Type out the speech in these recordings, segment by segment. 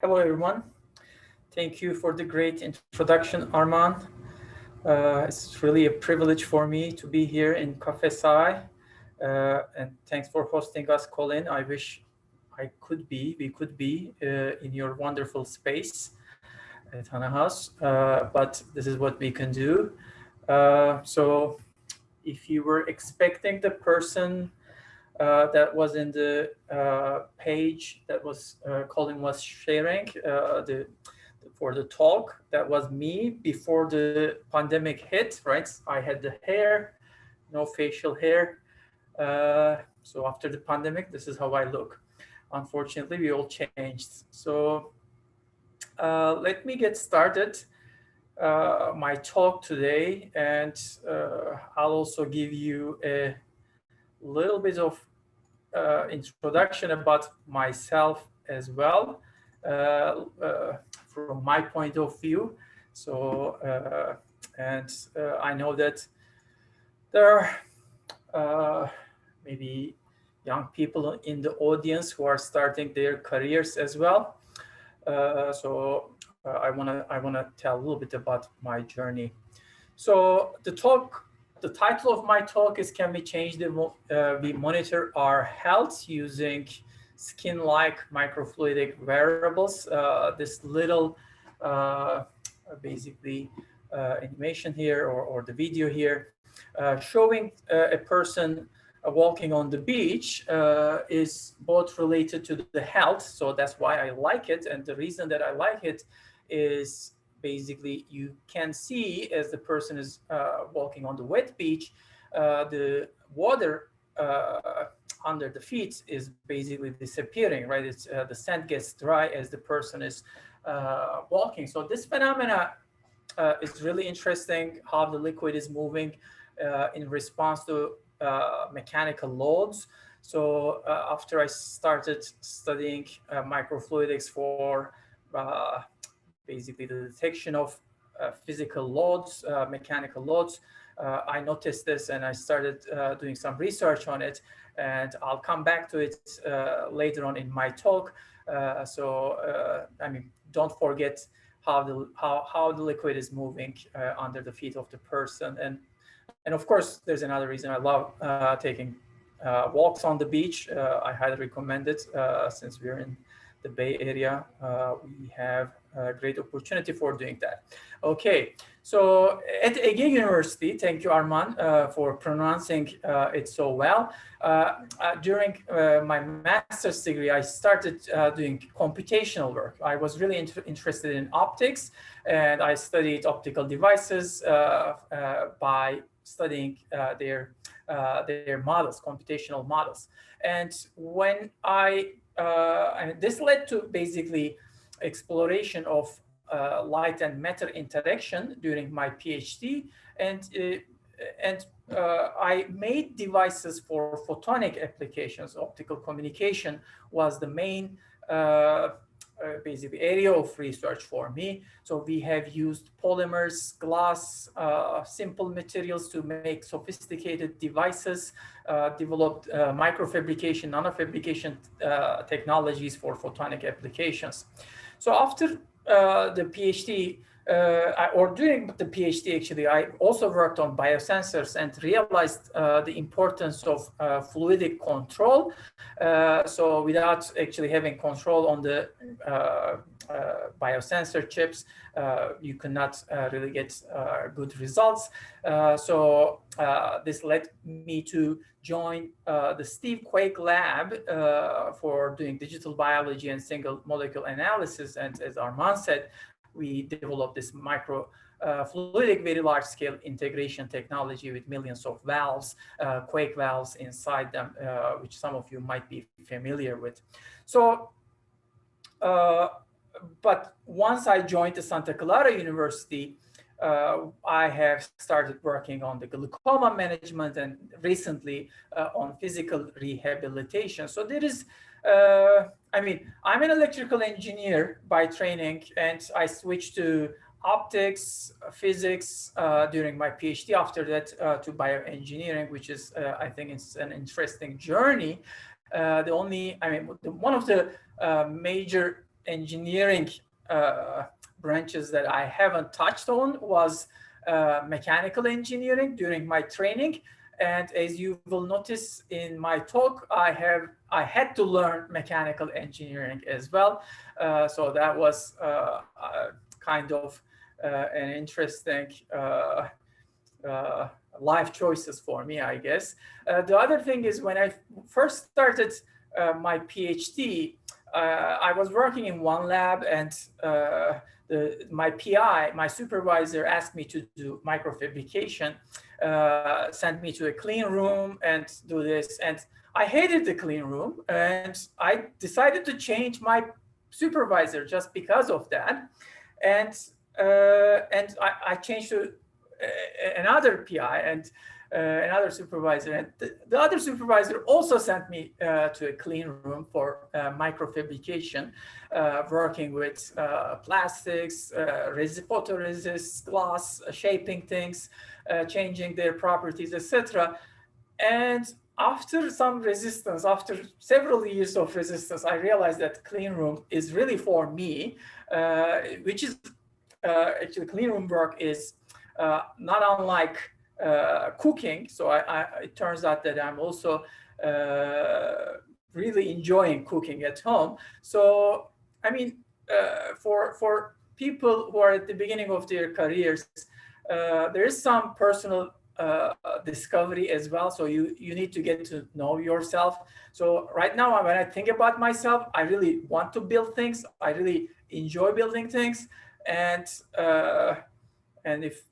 Hello, everyone. Thank you for the great introduction, Arman. It's really a privilege for me to be here in Café, and thanks for hosting us, Colin. I wish we could be in your wonderful space at Hana House, but this is what we can do. So if you were expecting the person that was in the page that was Colin was sharing for the talk. That was me before the pandemic hit, right? I had the hair, no facial hair. So after the pandemic, this is how I look. Unfortunately, we all changed. So let me get started my talk today, and I'll also give you a little bit of introduction about myself as well, from my point of view. So, I know that there are maybe young people in the audience who are starting their careers as well. I wanna tell a little bit about my journey. So the title of my talk is "Can we change we monitor our health using skin-like microfluidic wearables?" This little basically animation here or the video here showing a person walking on the beach is both related to the health. So that's why I like it. And the reason that I like it is basically you can see as the person is walking on the wet beach, the water under the feet is basically disappearing, right? It's the sand gets dry as the person is walking. So this phenomena is really interesting, how the liquid is moving in response to mechanical loads. So after I started studying microfluidics for basically the detection of physical loads, mechanical loads, I noticed this and I started doing some research on it, and I'll come back to it later on in my talk. Don't forget how the liquid is moving under the feet of the person, and of course there's another reason I love taking walks on the beach. I highly recommend it since we're in the Bay Area. We have a great opportunity for doing that. Okay, so at Ege University, thank you, Arman, for pronouncing it so well. During my master's degree, I started doing computational work. I was really interested in optics, and I studied optical devices by studying their models, computational models. And when and this led to basically exploration of light and matter interaction during my PhD, and I made devices for photonic applications. Optical communication was the main basically area of research for me. So we have used polymers, glass, simple materials to make sophisticated devices, developed microfabrication, nanofabrication technologies for photonic applications. So after the PhD, or during the PhD, actually, I also worked on biosensors and realized the importance of fluidic control. So without actually having control on the biosensor chips, you cannot really get good results. So this led me to join the Steve Quake lab for doing digital biology and single molecule analysis. And as Arman said, we developed this microfluidic very large scale integration technology with millions of valves, Quake valves inside them, which some of you might be familiar with. So, but once I joined the Santa Clara University, I have started working on the glaucoma management and recently on physical rehabilitation. So there is, I'm an electrical engineer by training, and I switched to optics, physics during my PhD. After that, to bioengineering, which is, I think it's an interesting journey. One of the major engineering branches that I haven't touched on was mechanical engineering during my training. And as you will notice in my talk, I had to learn mechanical engineering as well. So that was kind of an interesting life choices for me, I guess. The other thing is when I first started my PhD, I was working in one lab, and my PI, my supervisor, asked me to do microfabrication, sent me to a clean room and do this. And I hated the clean room, and I decided to change my supervisor just because of that. And I changed to another PI and another supervisor, and the other supervisor also sent me to a clean room for microfabrication, working with plastics, photoresist, glass, shaping things, changing their properties, etc. And after some resistance, after several years of resistance, I realized that clean room is really for me, which is actually clean room work is not unlike cooking. So it turns out that I'm also really enjoying cooking at home. So, I mean, for people who are at the beginning of their careers, there is some personal discovery as well. So you need to get to know yourself. So right now, when I think about myself, I really want to build things. I really enjoy building things. And if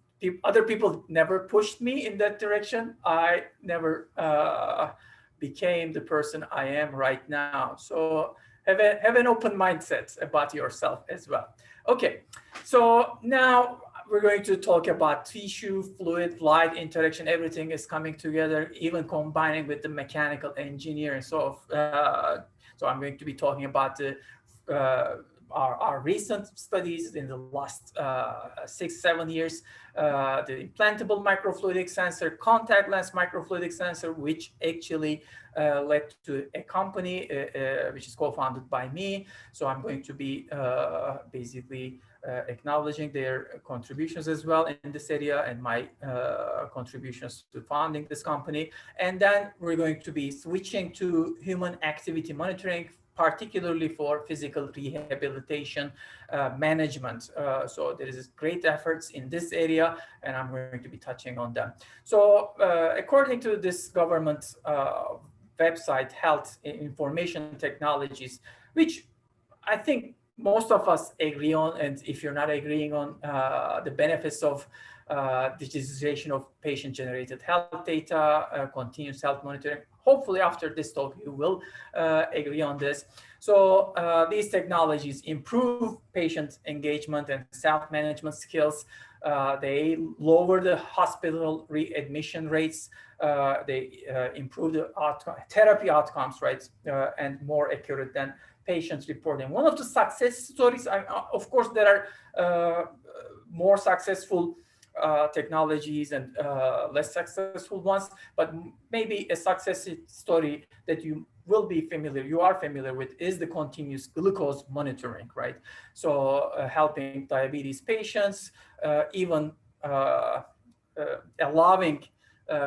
other people never pushed me in that direction, I never became the person I am right now. So have an open mindset about yourself as well. Okay, so now we're going to talk about tissue, fluid, light interaction. Everything is coming together, even combining with the mechanical engineering. So I'm going to be talking about the our recent studies in the last 6-7 years, the implantable microfluidic sensor, contact lens microfluidic sensor, which actually led to a company which is co-founded by me. So I'm going to be basically acknowledging their contributions as well in this area, and my contributions to founding this company. And then we're going to be switching to human activity monitoring, particularly for physical rehabilitation management. So there is great efforts in this area, and I'm going to be touching on them. So according to this government website, Health Information Technologies, which I think most of us agree on, and if you're not agreeing on the benefits of digitization of patient-generated health data, continuous health monitoring, hopefully after this talk you will agree on this. So these technologies improve patient engagement and self-management skills. They lower the hospital readmission rates. They improve the therapy outcomes, right, and more accurate than patients reporting. One of the success stories, of course, there are more successful technologies and less successful ones, but maybe a success story that you are familiar with is the continuous glucose monitoring, right? So helping diabetes patients, even allowing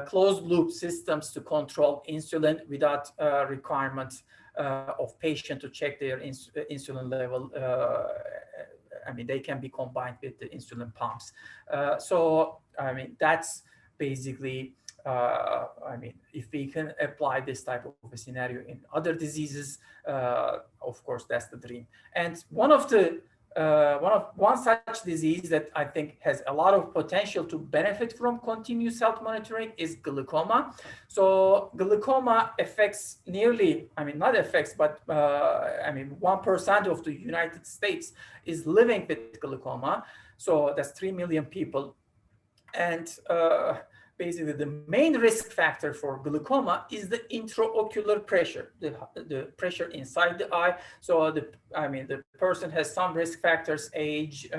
closed loop systems to control insulin without requirement of patient to check their insulin level. I mean, they can be combined with the insulin pumps. So, I mean, that's basically, I mean, if we can apply this type of a scenario in other diseases, of course, that's the dream. And one such disease that I think has a lot of potential to benefit from continuous health monitoring is glaucoma. So glaucoma affects nearly, I mean, not affects, but I mean, 1% of the United States is living with glaucoma. So that's 3 million people. And basically the main risk factor for glaucoma is the intraocular pressure, the pressure inside the eye. So the person has some risk factors, age,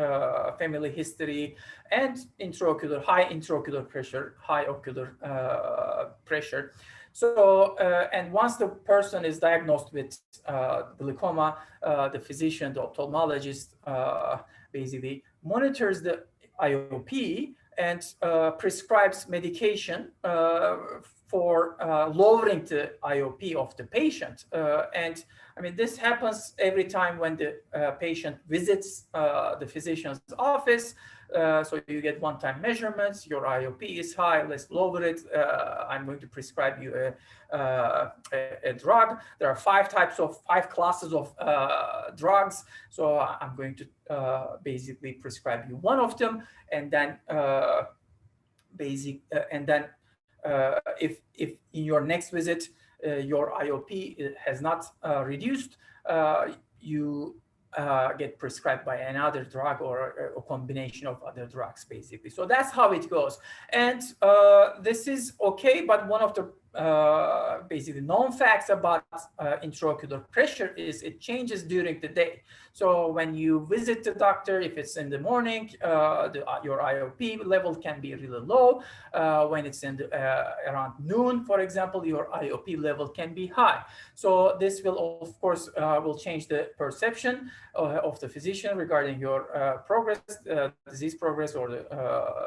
family history, and high intraocular pressure, high ocular pressure. So, and once the person is diagnosed with glaucoma, the physician, the ophthalmologist, basically monitors the IOP and prescribes medication for lowering the IOP of the patient. And I mean, this happens every time when the patient visits the physician's office. So you get one-time measurements, your IOP is high, let's lower it. I'm going to prescribe you a drug. There are five classes of drugs. So I'm going to basically prescribe you one of them, and then if in your next visit your IOP has not reduced, you get prescribed by another drug or a combination of other drugs, basically. So that's how it goes. And this is okay, but one of the basically known facts about intraocular pressure is it changes during the day. So when you visit the doctor, if it's in the morning, your IOP level can be really low. When it's in around noon, for example, your IOP level can be high. So this will, of course, will change the perception of the physician regarding your progress, disease progress, or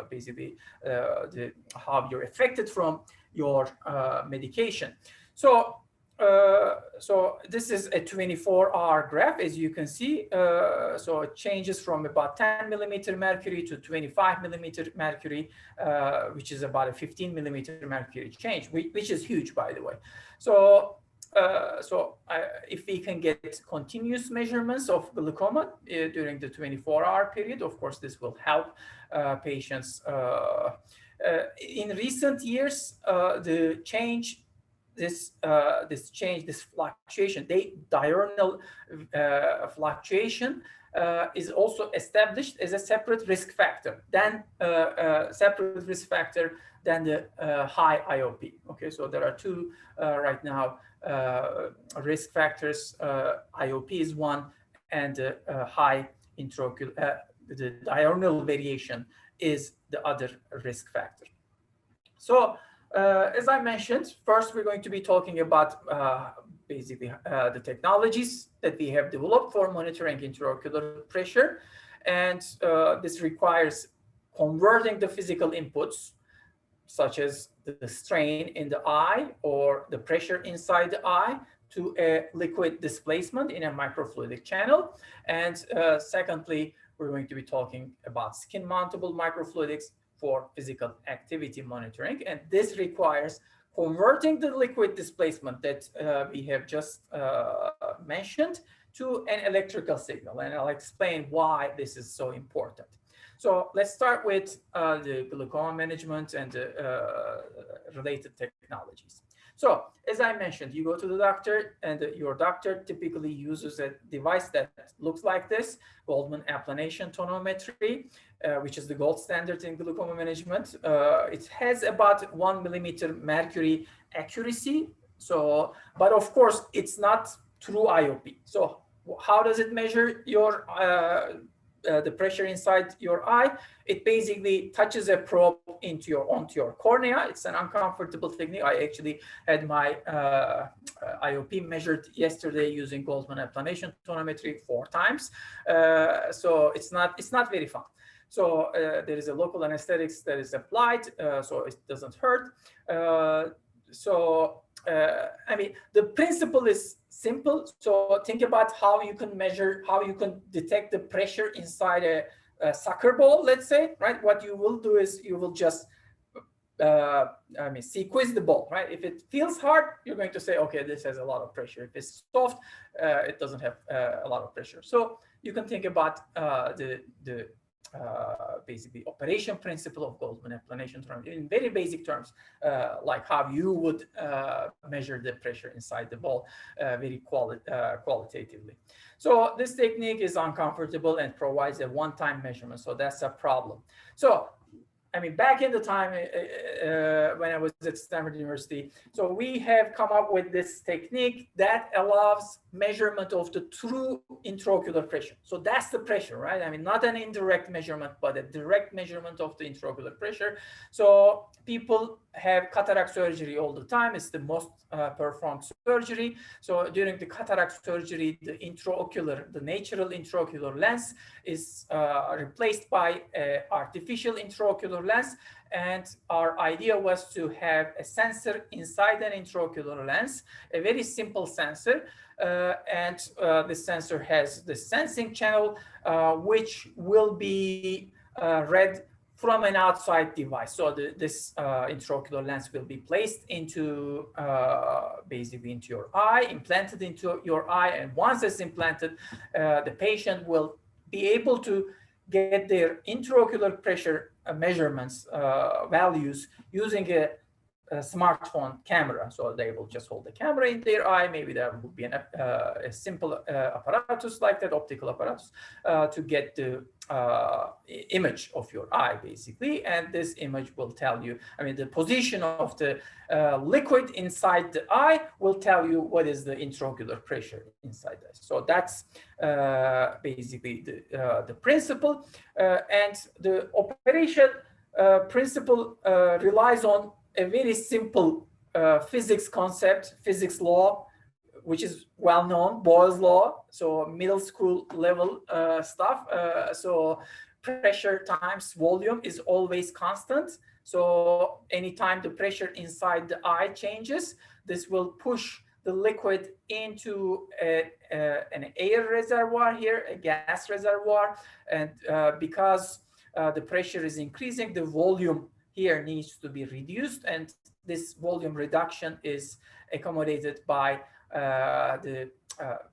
basically how you're affected from your medication. So this is a 24-hour graph, as you can see. So it changes from about 10 millimeter mercury to 25 millimeter mercury, which is about a 15 millimeter mercury change, which is huge, by the way. So if we can get continuous measurements of glaucoma during the 24-hour period, of course, this will help patients. In recent years, this fluctuation, diurnal fluctuation, is also established as a separate risk factor than the high IOP. Okay, so there are two right now risk factors. IOP is one, and high intraocular, the diurnal variation is the other risk factor. So as I mentioned, first we're going to be talking about basically the technologies that we have developed for monitoring intraocular pressure. And this requires converting the physical inputs, such as the strain in the eye or the pressure inside the eye, to a liquid displacement in a microfluidic channel. And secondly, we're going to be talking about skin mountable microfluidics for physical activity monitoring. And this requires converting the liquid displacement that we have just mentioned to an electrical signal. And I'll explain why this is so important. So let's start with the glaucoma management and related technologies. So as I mentioned, you go to the doctor, and your doctor typically uses a device that looks like this, Goldmann applanation tonometry, which is the gold standard in glaucoma management. It has about 1 millimeter mercury accuracy. So, but of course, it's not true IOP. So how does it measure your the pressure inside your eye? It basically touches a probe onto your cornea. It's an uncomfortable technique. I actually had my IOP measured yesterday using Goldmann applanation tonometry 4 times. So it's not very fun. So there is a local anesthetics that is applied, so it doesn't hurt. I mean, the principle is simple. So think about how you can measure, how you can detect the pressure inside a soccer ball, let's say, right? What you will do is you will just, squeeze the ball, right? If it feels hard, you're going to say, okay, this has a lot of pressure. If it's soft, it doesn't have a lot of pressure. So you can think about basically operation principle of Goldmann applanation in very basic terms, like how you would measure the pressure inside the ball very qualitatively. So this technique is uncomfortable and provides a one-time measurement. So that's a problem. So I mean, back in the time when I was at Stanford University, so we have come up with this technique that allows measurement of the true intraocular pressure. So that's the pressure, right? I mean, not an indirect measurement, but a direct measurement of the intraocular pressure. So people have cataract surgery all the time. It's the most performed surgery. So during the cataract surgery, the intraocular, the natural intraocular lens is replaced by artificial intraocular lens. And our idea was to have a sensor inside an intraocular lens, a very simple sensor. And this sensor has the sensing channel, which will be read from an outside device. So this intraocular lens will be placed into basically into your eye, implanted into your eye. And once it's implanted, the patient will be able to get their intraocular pressure measurements values using a smartphone camera. So they will just hold the camera in their eye. Maybe there will be a simple apparatus like that, optical apparatus, to get the image of your eye, basically. And this image will tell you, I mean, the position of the liquid inside the eye will tell you what is the intraocular pressure inside that. So that's basically the principle. And the operation principle relies on a very simple physics concept, physics law, which is well known, Boyle's law, so middle school level stuff. So pressure times volume is always constant. So anytime the pressure inside the eye changes, this will push the liquid into an air reservoir here, a gas reservoir. And because the pressure is increasing, the volume here needs to be reduced, and this volume reduction is accommodated by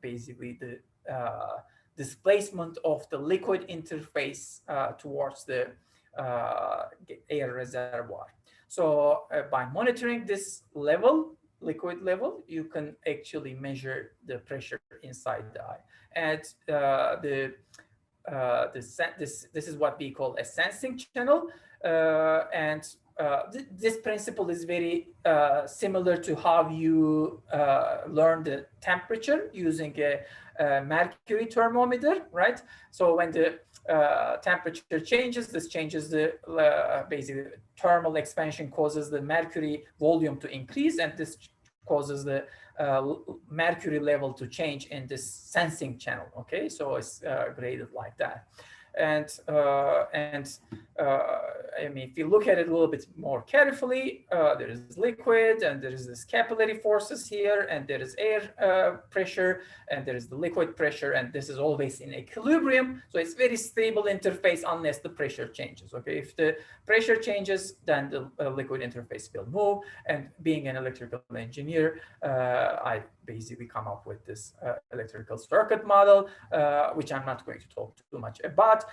basically the displacement of the liquid interface towards the air reservoir. So by monitoring this level, liquid level, you can actually measure the pressure inside the eye. And this is what we call a sensing channel. This principle is very similar to how you learn the temperature using a mercury thermometer, right? So when the temperature changes, this changes the basically thermal expansion causes the mercury volume to increase, and this causes the mercury level to change in this sensing channel. Okay, so it's graded like that. And I mean, if you look at it a little bit more carefully, there is liquid, and there is this capillary forces here, and there is air pressure, and there is the liquid pressure, and this is always in equilibrium. So it's very stable interface unless the pressure changes. Okay, if the pressure changes, then the liquid interface will move. And being an electrical engineer, I basically come up with this electrical circuit model, which I'm not going to talk too much about,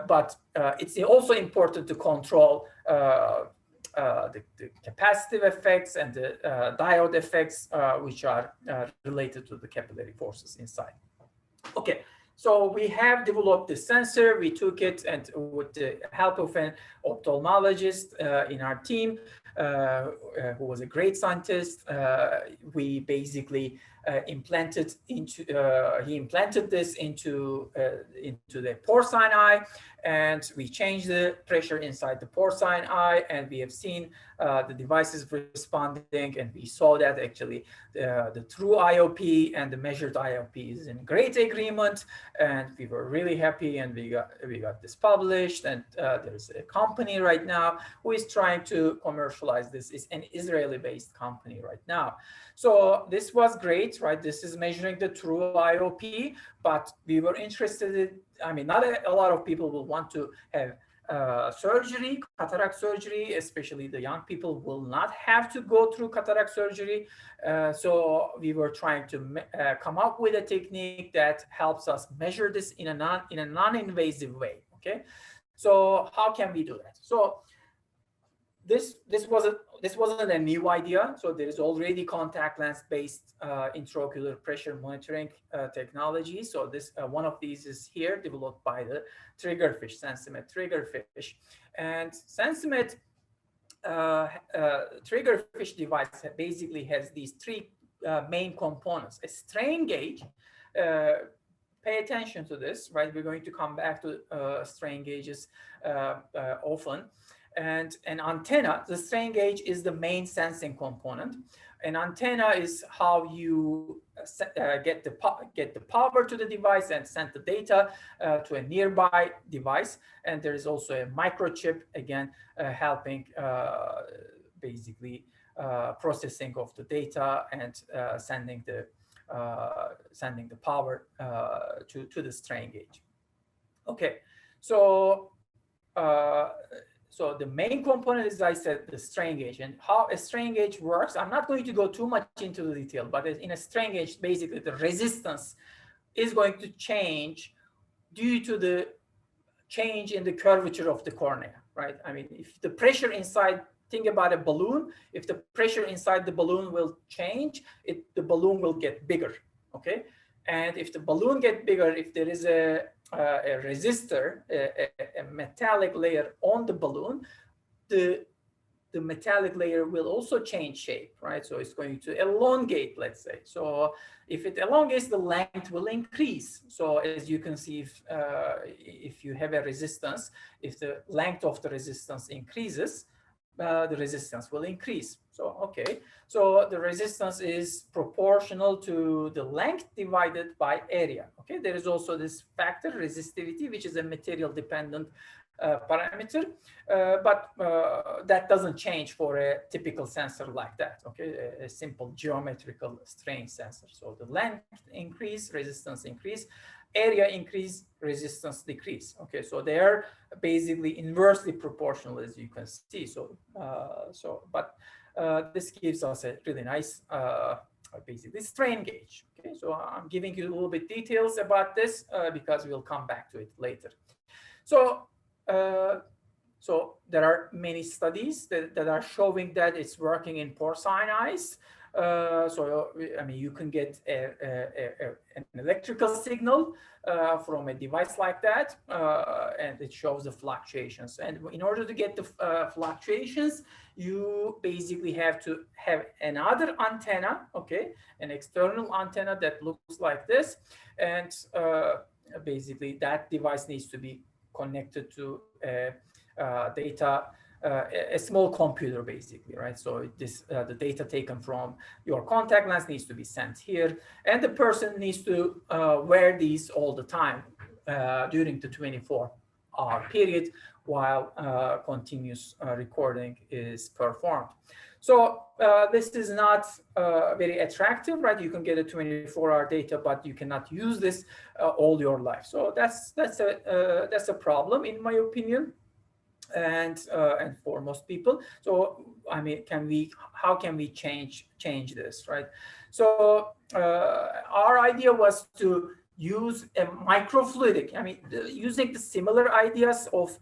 but it's also important to control the capacitive effects and the diode effects, which are related to the capillary forces inside. Okay, so we have developed this sensor. We took it, and with the help of an ophthalmologist in our team, who was a great scientist, we basically implanted this into the porcine eye, and we changed the pressure inside the porcine eye, and we have seen the devices responding, and we saw that actually the true IOP and the measured IOP is in great agreement, and we were really happy, and we got this published, and there's a company right now who is trying to commercialize this. It's an Israeli-based company right now. So this was great, right? This is measuring the true IOP, but we were interested in, I mean, not a lot of people will want to have surgery, cataract surgery, especially the young people will not have to go through cataract surgery. So we were trying to come up with a technique that helps us measure this in a non-invasive way. Okay, so how can we do that? So this wasn't a new idea. So there is already contact lens based intraocular pressure monitoring technology. So this one of these is here, developed by the triggerfish, Sensimet triggerfish, and Sensimet triggerfish device basically has these three main components: a strain gauge. Pay attention to this, right? We're going to come back to strain gauges often. And an antenna, the strain gauge is the main sensing component. An antenna is how you get the power to the device and send the data to a nearby device. And there is also a microchip, again, helping basically processing of the data and sending the power to the strain gauge. Okay, so so the main component is, I said, the strain gauge, and how a strain gauge works. I'm not going to go too much into the detail, but in a strain gauge, basically the resistance is going to change due to the change in the curvature of the cornea, right? I mean, if the pressure inside, think about a balloon. If the pressure inside the balloon will change, the balloon will get bigger, okay? And if the balloon gets bigger, if there is a resistor, a metallic layer on the balloon, the metallic layer will also change shape, right? So it's going to elongate, let's say. So if it elongates, the length will increase. So as you can see, if you have a resistance, if the length of the resistance increases, the resistance will increase. So, okay, so the resistance is proportional to the length divided by area. Okay, there is also this factor, resistivity, which is a material dependent parameter, but that doesn't change for a typical sensor like that. Okay, a simple geometrical strain sensor. So the length increase, resistance increase, area increase, resistance decrease. Okay, so they are basically inversely proportional, as you can see. So but this gives us a really nice basically strain gauge. Okay, so I'm giving you a little bit details about this because we'll come back to it later. So so there are many studies that are showing that it's working in porcine eyes. So I mean, you can get an electrical signal from a device like that, and it shows the fluctuations. And in order to get the fluctuations, you basically have to have another antenna, okay, an external antenna that looks like this, and basically that device needs to be connected to a small computer, basically, right? So this the data taken from your contact lens needs to be sent here, and the person needs to wear these all the time during the 24-hour period while continuous recording is performed. So this is not very attractive, right? You can get a 24-hour data, but you cannot use this all your life. So that's a problem, in my opinion, and for most people. So I mean, how can we change this, right? So our idea was to use a microfluidic. I mean, using the similar ideas of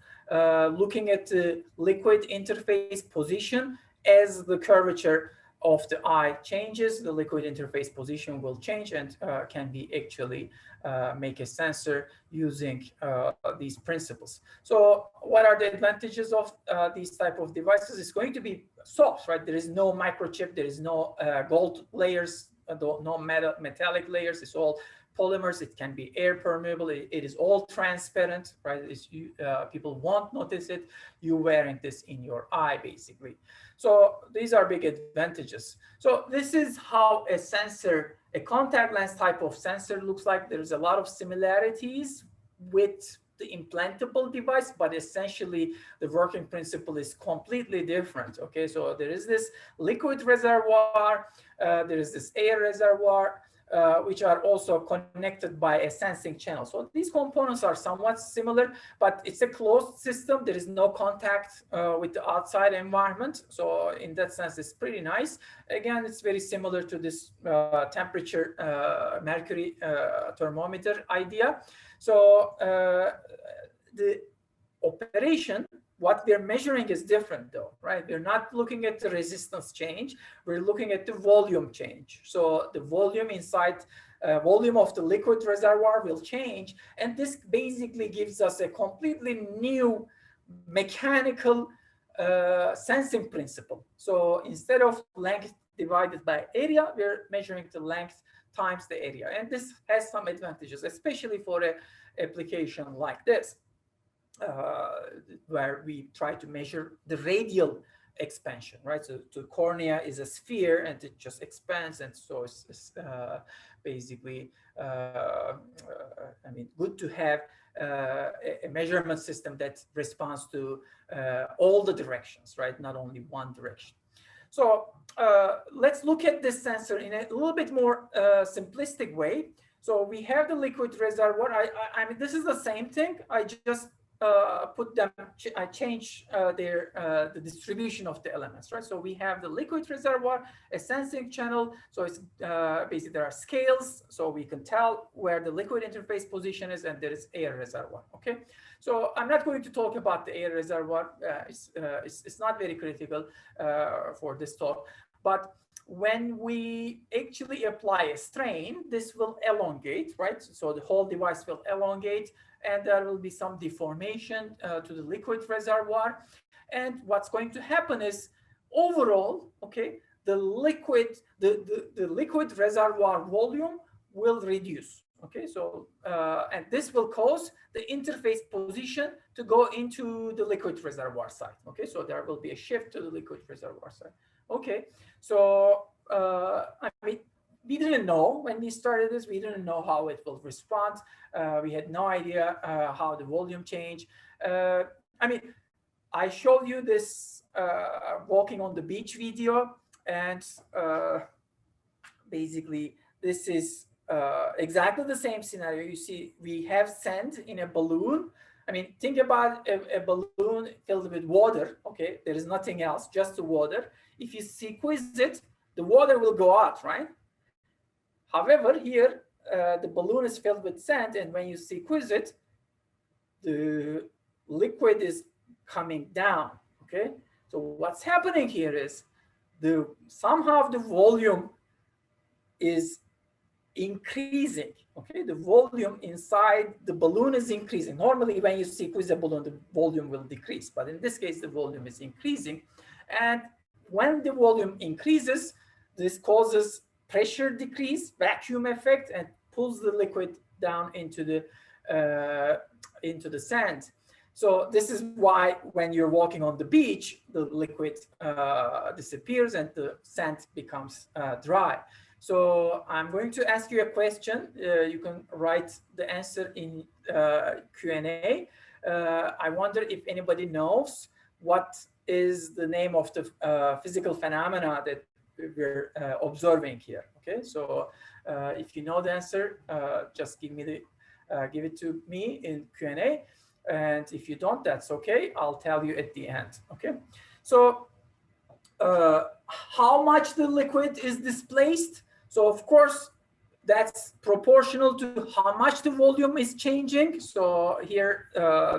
looking at the liquid interface position. As the curvature of the eye changes, the liquid interface position will change, and can be actually make a sensor using these principles. So what are the advantages of these type of devices? It's going to be soft, right? There is no microchip, there is no gold layers, no metallic layers. It's all polymers. It can be air permeable. It is all transparent, right? People won't notice it. You wearing this in your eye, basically. So these are big advantages. So this is how a sensor, a contact lens type of sensor looks like. There's a lot of similarities with the implantable device, but essentially the working principle is completely different. Okay, so there is this liquid reservoir, there is this air reservoir, which are also connected by a sensing channel. So these components are somewhat similar, but it's a closed system. There is no contact with the outside environment. So in that sense, it's pretty nice. Again, it's very similar to this temperature mercury thermometer idea. So the operation what we're measuring is different though, right? We're not looking at the resistance change, we're looking at the volume change. So the volume inside, volume of the liquid reservoir will change, and this basically gives us a completely new mechanical sensing principle. So instead of length divided by area, we're measuring the length times the area. And this has some advantages, especially for an application like this, where we try to measure the radial expansion, right? So the cornea is a sphere and it just expands. And so it's basically, I mean, good to have a measurement system that responds to all the directions, right? Not only one direction. So let's look at this sensor in a little bit more simplistic way. So we have the liquid reservoir. I mean, this is the same thing. I just put them, I change the distribution of the elements, right? So we have the liquid reservoir, a sensing channel. So it's basically there are scales, so we can tell where the liquid interface position is, and there is air reservoir. Okay, so I'm not going to talk about the air reservoir. It's not very critical for this talk, but when we actually apply a strain, this will elongate, right? So the whole device will elongate, and there will be some deformation to the liquid reservoir. And what's going to happen is overall, okay, the liquid reservoir volume will reduce. Okay, so and this will cause the interface position to go into the liquid reservoir side. Okay, so there will be a shift to the liquid reservoir side. Okay, so I mean, we didn't know when we started this, we didn't know how it will respond. We had no idea how the volume change. I mean, I showed you this walking on the beach video, and basically this is exactly the same scenario. You see, we have sand in a balloon. I mean, think about a balloon filled with water. Okay, there is nothing else, just the water. If you squeeze it, the water will go out, right? However, here the balloon is filled with sand, and when you squeeze it, the liquid is coming down. Okay, so what's happening here is somehow the volume is increasing. Okay, the volume inside the balloon is increasing. Normally, when you squeeze a balloon, the volume will decrease, but in this case, the volume is increasing. And when the volume increases, this causes pressure decrease, vacuum effect, and pulls the liquid down into the sand. So this is why when you're walking on the beach, the liquid disappears and the sand becomes dry. So I'm going to ask you a question. You can write the answer in Q&A. I wonder if anybody knows what is the name of the physical phenomena that we're observing here. Okay, so if you know the answer, just give it to me in Q&A. And if you don't, that's okay. I'll tell you at the end. Okay, so how much the liquid is displaced? So of course, that's proportional to how much the volume is changing. So here,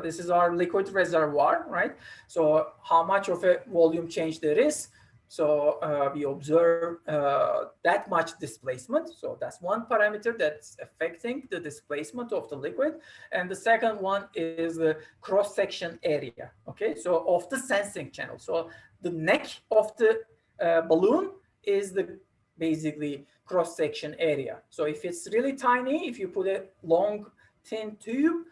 this is our liquid reservoir, right? So how much of a volume change there is. So we observe that much displacement. So that's one parameter that's affecting the displacement of the liquid. And the second one is the cross-section area, okay? So of the sensing channel. So the neck of the balloon is the basically cross-section area. So if it's really tiny, if you put a long, thin tube,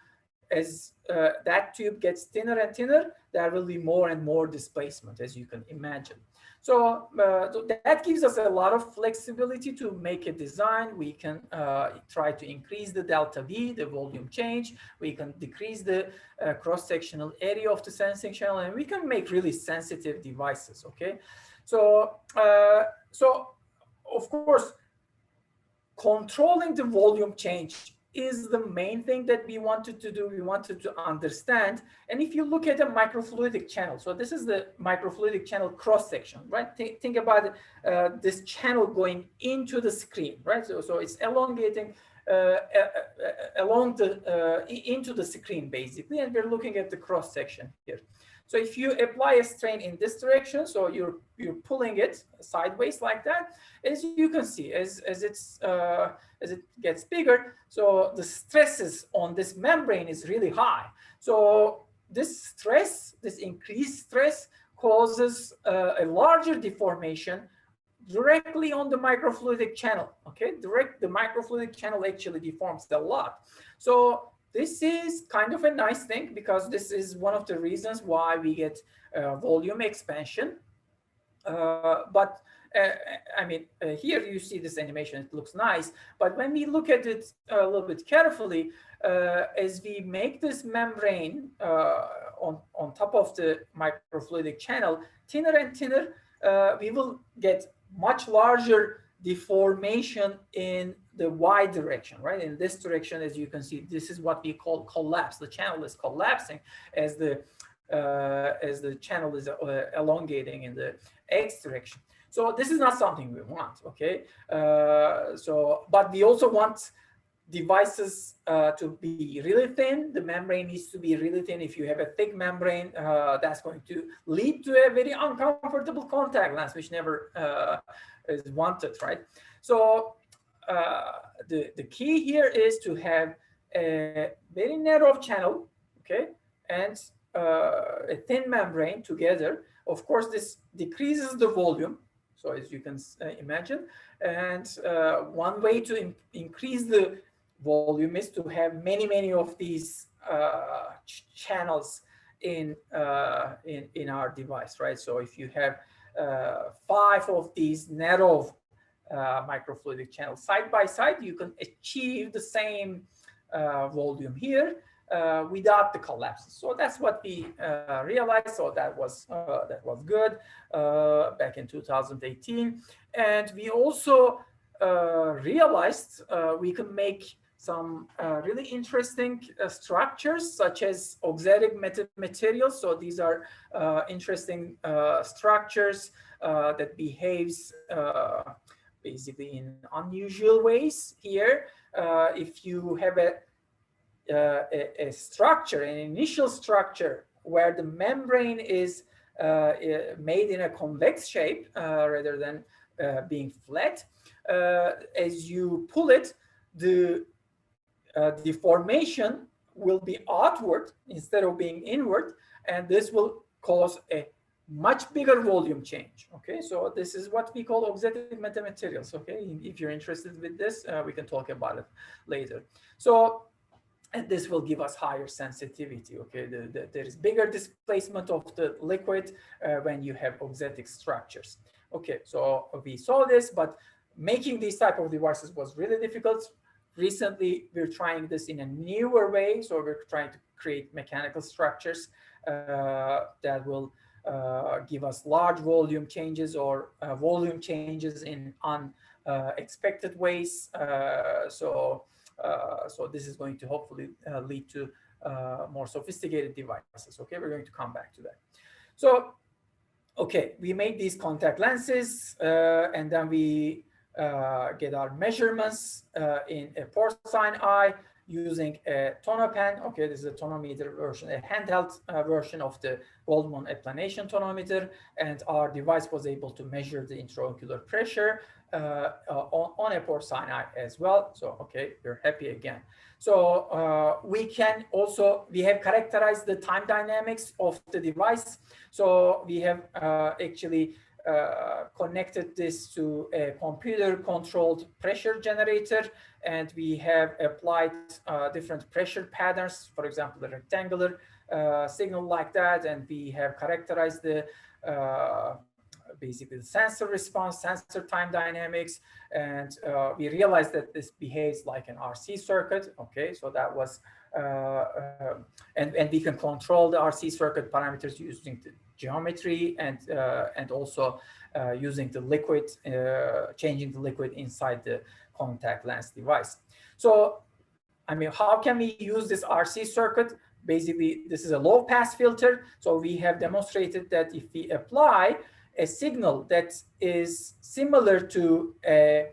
as that tube gets thinner and thinner, there will be more and more displacement, as you can imagine. So that gives us a lot of flexibility to make a design. We can try to increase the delta V, the volume change. We can decrease the cross-sectional area of the sensing channel, and we can make really sensitive devices, okay? So, of course, controlling the volume change is the main thing that we wanted to do. We wanted to understand. And if you look at a microfluidic channel, so this is the microfluidic channel cross-section, right? Think about this channel going into the screen, right? So it's elongating along the into the screen basically, and we're looking at the cross section here. So if you apply a strain in this direction, so you're pulling it sideways like that, as you can see, as it gets bigger, so the stresses on this membrane is really high. So this stress, this increased stress, causes a larger deformation directly on the microfluidic channel. Okay, the microfluidic channel actually deforms a lot. So this is kind of a nice thing, because this is one of the reasons why we get volume expansion. But I mean, here you see this animation, it looks nice, but when we look at it a little bit carefully, as we make this membrane on top of the microfluidic channel thinner and thinner, we will get much larger deformation in the Y direction, right? In this direction, as you can see, this is what we call collapse. The channel is collapsing as the channel is elongating in the X direction. So this is not something we want, okay? But we also want devices to be really thin. The membrane needs to be really thin. If you have a thick membrane, that's going to lead to a very uncomfortable contact lens, which never is wanted, right? So the key here is to have a very narrow channel, okay, and a thin membrane together. Of course, this decreases the volume, so as you can imagine, and one way to increase the volume is to have many of these channels in our device, right? So if you have 5 of these narrow microfluidic channels side by side, you can achieve the same volume here without the collapses. So that's what we realized. So that was good back in 2018, and we also realized we can make some really interesting structures, such as auxiliary materials. So these are interesting structures that behaves basically in unusual ways. Here, if you have a structure, an initial structure where the membrane is made in a convex shape rather than being flat, as you pull it, the deformation will be outward instead of being inward, and this will cause a much bigger volume change. Okay, so this is what we call auxiliary metamaterials. Okay, if you're interested with this, we can talk about it later. So, and this will give us higher sensitivity. Okay, there is bigger displacement of the liquid when you have auxiliary structures. Okay, so we saw this, but making these type of devices was really difficult. Recently, we're trying this in a newer way. So we're trying to create mechanical structures that will give us large volume changes or volume changes in unexpected ways. So this is going to hopefully lead to more sophisticated devices. Okay, we're going to come back to that. So, okay, we made these contact lenses, and then we get our measurements in a porcine eye using a tonopen. Okay, this is a tonometer version, a handheld version of the Goldman applanation tonometer, and our device was able to measure the intraocular pressure on a porcine eye as well. So, okay, we're happy again. So we have characterized the time dynamics of the device. So we have actually connected this to a computer-controlled pressure generator, and we have applied different pressure patterns, for example, a rectangular signal like that, and we have characterized the basically the sensor response, sensor time dynamics, and we realized that this behaves like an RC circuit. Okay, so that was and we can control the RC circuit parameters using the geometry and also using the liquid, changing the liquid inside the contact lens device. So, I mean, how can we use this RC circuit? Basically, this is a low pass filter. So we have demonstrated that if we apply a signal that is similar to a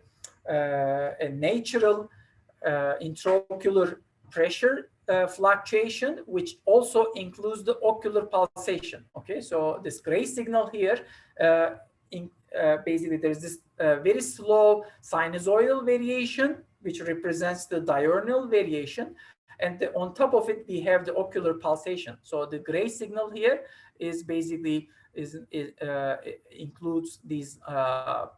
natural intraocular pressure fluctuation, which also includes the ocular pulsation. Okay, so this gray signal here, basically there's this very slow sinusoidal variation, which represents the diurnal variation. And on top of it, we have the ocular pulsation. So the gray signal here is basically includes these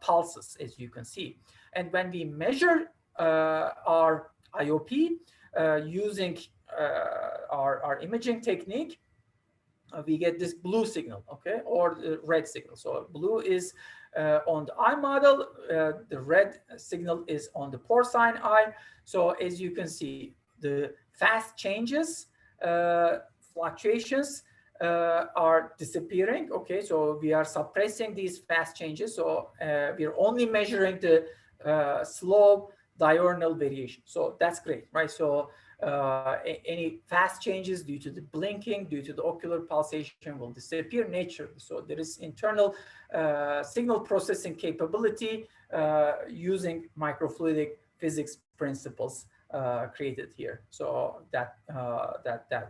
pulses, as you can see. And when we measure our IOP using our imaging technique, we get this blue signal, okay, or the red signal. So blue is on the eye model, the red signal is on the porcine eye. So as you can see, the fast changes, fluctuations are disappearing. Okay, so we are suppressing these fast changes. So we are only measuring the slow diurnal variation. So that's great, right? So any fast changes due to the blinking, due to the ocular pulsation will disappear naturally. So there is internal signal processing capability using microfluidic physics principles created here. So that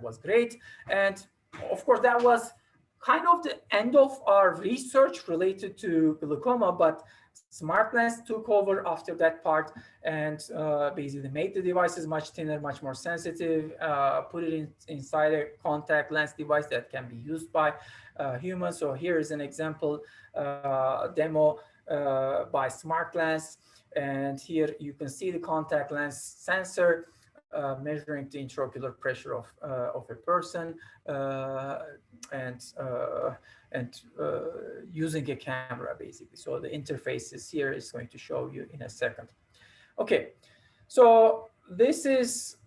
was great. And of course, that was kind of the end of our research related to glaucoma, but smart lens took over after that part and basically made the devices much thinner, much more sensitive, put it inside a contact lens device that can be used by humans. So here is an example demo by smart lens. And here you can see the contact lens sensor measuring the intraocular pressure of a person and using a camera, basically. So the interfaces here is going to show you in a second. Okay, so this is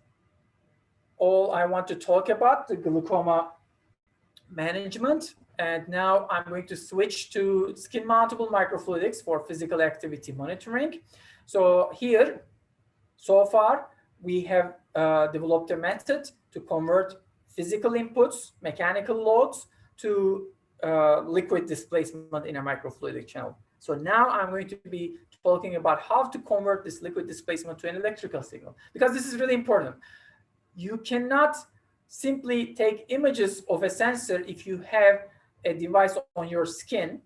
all I want to talk about, the glaucoma management. And now I'm going to switch to skin mountable microfluidics for physical activity monitoring. So here, so far, we have developed a method to convert physical inputs, mechanical loads, to liquid displacement in a microfluidic channel. So now I'm going to be talking about how to convert this liquid displacement to an electrical signal, because this is really important. You cannot simply take images of a sensor if you have a device on your skin,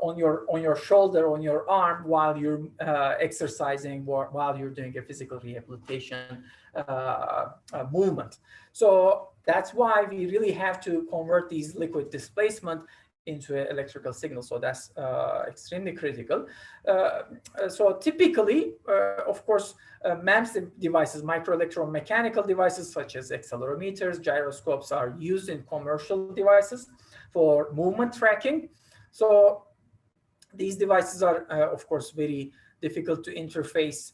on your shoulder, on your arm, while you're exercising or while you're doing a physical rehabilitation movement. So that's why we really have to convert these liquid displacement into an electrical signal. So that's extremely critical. So typically, of course, MEMS devices, microelectromechanical devices such as accelerometers, gyroscopes are used in commercial devices for movement tracking. So these devices are, of course, very difficult to interface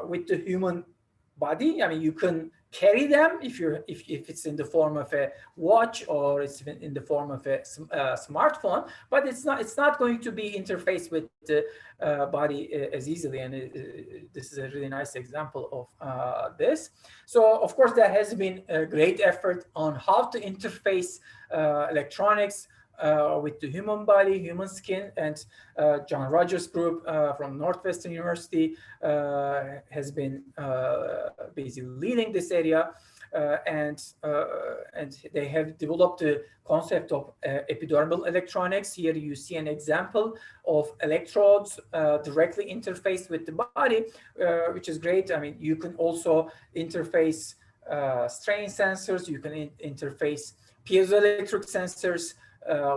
with the human body. I mean, you can carry them if it's in the form of a watch or it's in the form of a smartphone, but it's not going to be interfaced with the body as easily. And this is a really nice example of this. So of course there has been a great effort on how to interface electronics with the human body, human skin, and John Rogers' group from Northwestern University has been basically leading this area, and they have developed the concept of epidermal electronics. Here you see an example of electrodes directly interfaced with the body, which is great. I mean, you can also interface strain sensors, you can interface piezoelectric sensors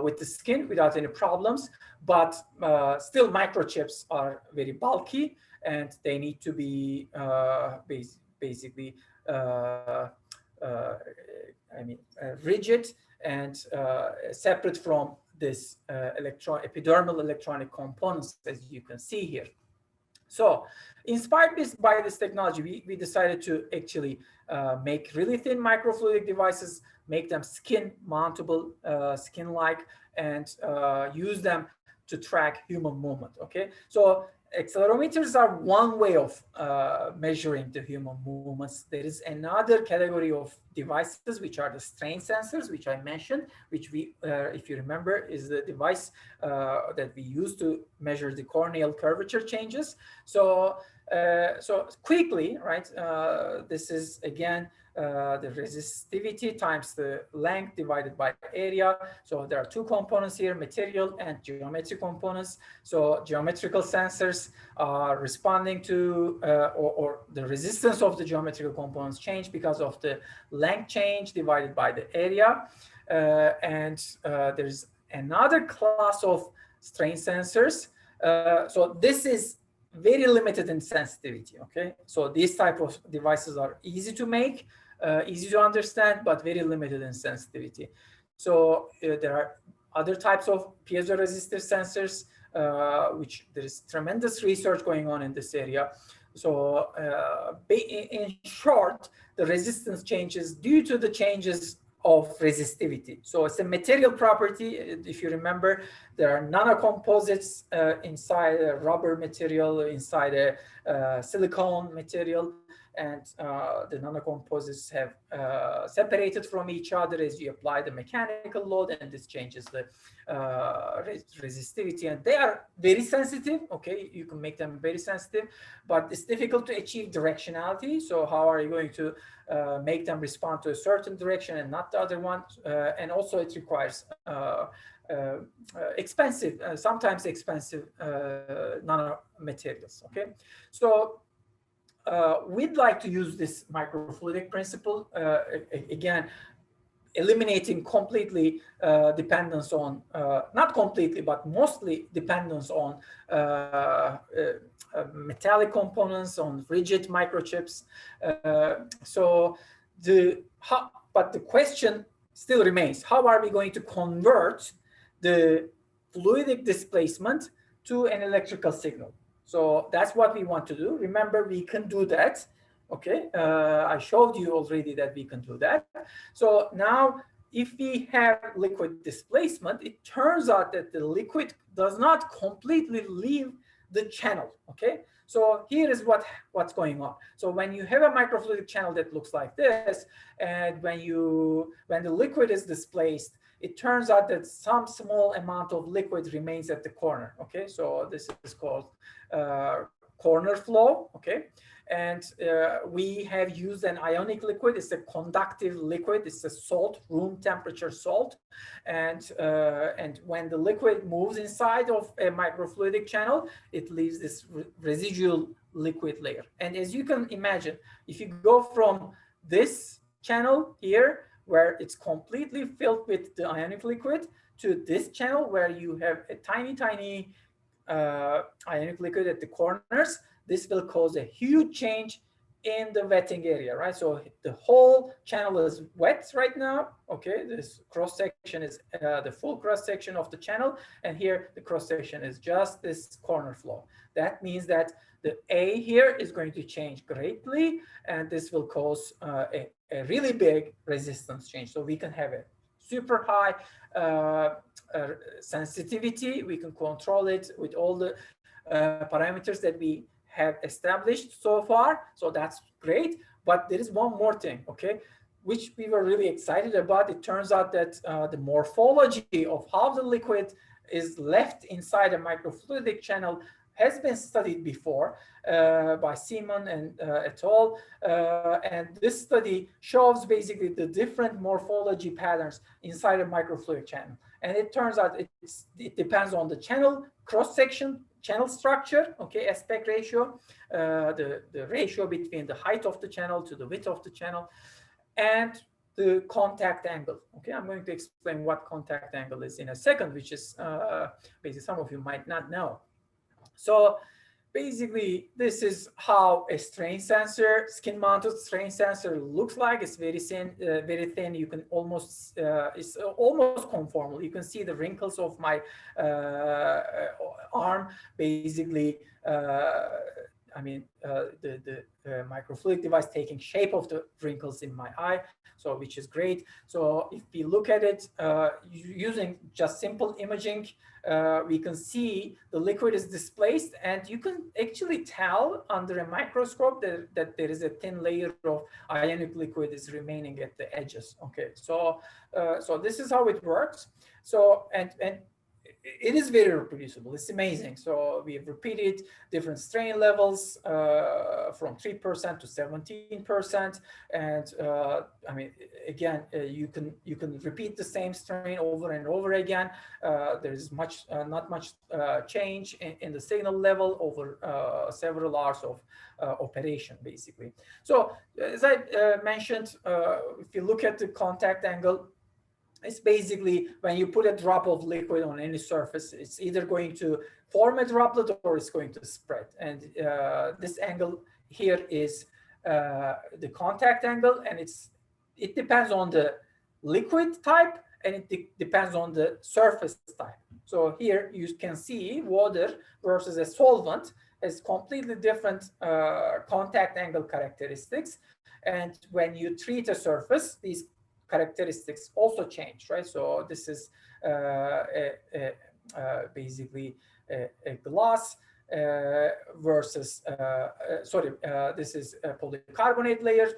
with the skin without any problems, but still microchips are very bulky and they need to be basically rigid and separate from this epidermal electronic components, as you can see here. So inspired by this technology, we decided to actually make really thin microfluidic devices, make them skin mountable, skin-like, and use them to track human movement. Okay, so accelerometers are one way of measuring the human movements. There is another category of devices, which are the strain sensors, which I mentioned, which we, if you remember, is the device that we use to measure the corneal curvature changes. So, so quickly, right? This is again the resistivity times the length divided by area. So there are two components here, material and geometric components. So geometrical sensors are responding to, or the resistance of the geometrical components change because of the length change divided by the area. There's another class of strain sensors. So this is very limited in sensitivity, okay? So these type of devices are easy to make, easy to understand, but very limited in sensitivity. So there are other types of piezoresistive sensors, which there is tremendous research going on in this area. So in short, the resistance changes due to the changes of resistivity. So it's a material property. If you remember, there are nanocomposites inside a rubber material, inside a silicone material, and the nanocomposites have separated from each other as you apply the mechanical load, and this changes the resistivity, and they are very sensitive. Okay, you can make them very sensitive, but it's difficult to achieve directionality. So how are you going to make them respond to a certain direction and not the other one? And also it requires expensive, sometimes expensive nanomaterials. Okay, so we'd like to use this microfluidic principle, again, eliminating completely dependence on, not completely, but mostly dependence on metallic components, on rigid microchips. But the question still remains, how are we going to convert the fluidic displacement to an electrical signal? So that's what we want to do. Remember, we can do that. Okay, I showed you already that we can do that. So now, if we have liquid displacement, it turns out that the liquid does not completely leave the channel. Okay, so here is what's going on. So when you have a microfluidic channel that looks like this, and when the liquid is displaced, it turns out that some small amount of liquid remains at the corner. Okay, so this is called corner flow. Okay, and we have used an ionic liquid. It's a conductive liquid. It's a salt, room temperature salt, and when the liquid moves inside of a microfluidic channel, it leaves this residual liquid layer. And as you can imagine, if you go from this channel here, where it's completely filled with the ionic liquid, to this channel where you have a tiny ionic liquid at the corners, this will cause a huge change in the wetting area, right? So the whole channel is wet right now. Okay, this cross section is the full cross section of the channel, and here the cross section is just this corner flow. That means that the A here is going to change greatly, and this will cause a really big resistance change. So we can have a super high sensitivity. We can control it with all the parameters that we have established so far. So that's great. But there is one more thing, okay, which we were really excited about. It turns out that the morphology of how the liquid is left inside a microfluidic channel has been studied before by Simon and et al. And this study shows basically the different morphology patterns inside a microfluidic channel. And it turns out it depends on the channel cross-section, channel structure, okay, aspect ratio, the ratio between the height of the channel to the width of the channel, and the contact angle. Okay, I'm going to explain what contact angle is in a second, which is basically some of you might not know. So basically, this is how a strain sensor, skin-mounted strain sensor looks like. It's very thin, You can almost, it's almost conformal. You can see the wrinkles of my arm. Basically, the microfluidic device taking shape of the wrinkles in my eye, so which is great. So if we look at it using just simple imaging, we can see the liquid is displaced, and you can actually tell under a microscope that there is a thin layer of ionic liquid is remaining at the edges. Okay, so so this is how it works. So and it is very reproducible. It's amazing. So we've repeated different strain levels from 3% to 17%, and again, you can repeat the same strain over and over again. There is not much change in the signal level over several hours of operation, basically. So as I mentioned, if you look at the contact angle, it's basically when you put a drop of liquid on any surface, it's either going to form a droplet or it's going to spread. And this angle here is the contact angle, and it depends on the liquid type, and it depends on the surface type. So here you can see water versus a solvent has completely different contact angle characteristics. And when you treat a surface, these characteristics also change, right? So this is basically a glass versus, this is a polycarbonate layer,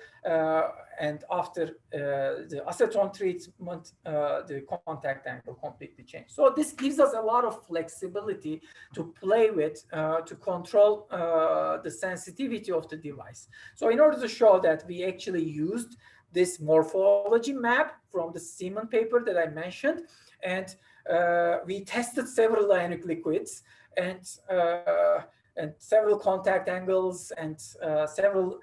and after the acetone treatment, the contact angle completely changed. So this gives us a lot of flexibility to play with, to control the sensitivity of the device. So in order to show that, we actually used this morphology map from the Siemens paper that I mentioned, and we tested several ionic liquids and several contact angles and several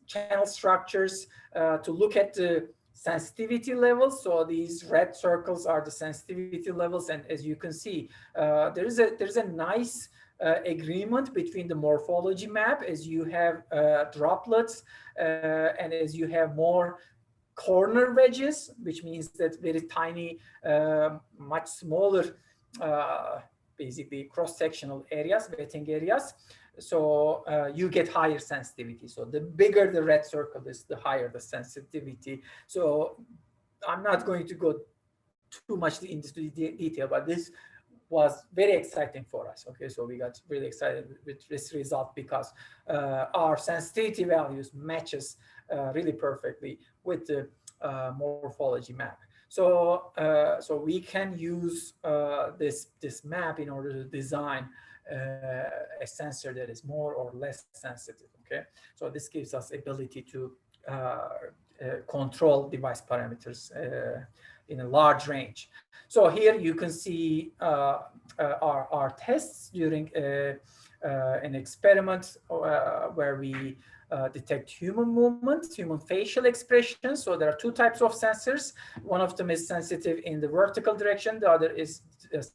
channel structures to look at the sensitivity levels. So these red circles are the sensitivity levels, and as you can see, there's a nice agreement between the morphology map as you have droplets and as you have more corner wedges, which means that very tiny, much smaller, basically cross-sectional areas, wetting areas. So you get higher sensitivity. So the bigger the red circle is, the higher the sensitivity. So I'm not going to go too much into the detail, but this was very exciting for us. Okay, so we got really excited with this result because our sensitivity values matches really perfectly with the morphology map. So so we can use this map in order to design a sensor that is more or less sensitive. Okay, so this gives us ability to control device parameters in a large range. So here you can see our tests during an experiment where we detect human movements, human facial expressions. So there are two types of sensors. One of them is sensitive in the vertical direction. The other is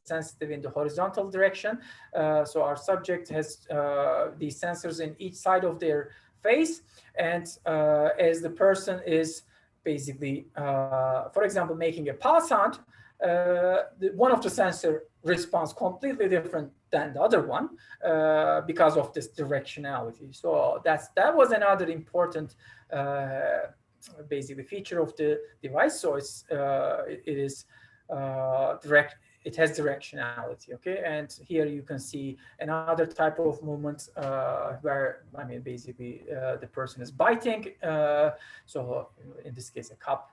sensitive in the horizontal direction. So our subject has these sensors in each side of their face. And as the person is basically, for example, making a pulse sound, one of the sensor responds completely different than the other one because of this directionality. So that was another important basically feature of the device. So it is direct. It has directionality, okay? And here you can see another type of movement where, I mean, basically the person is biting. So in this case, a cup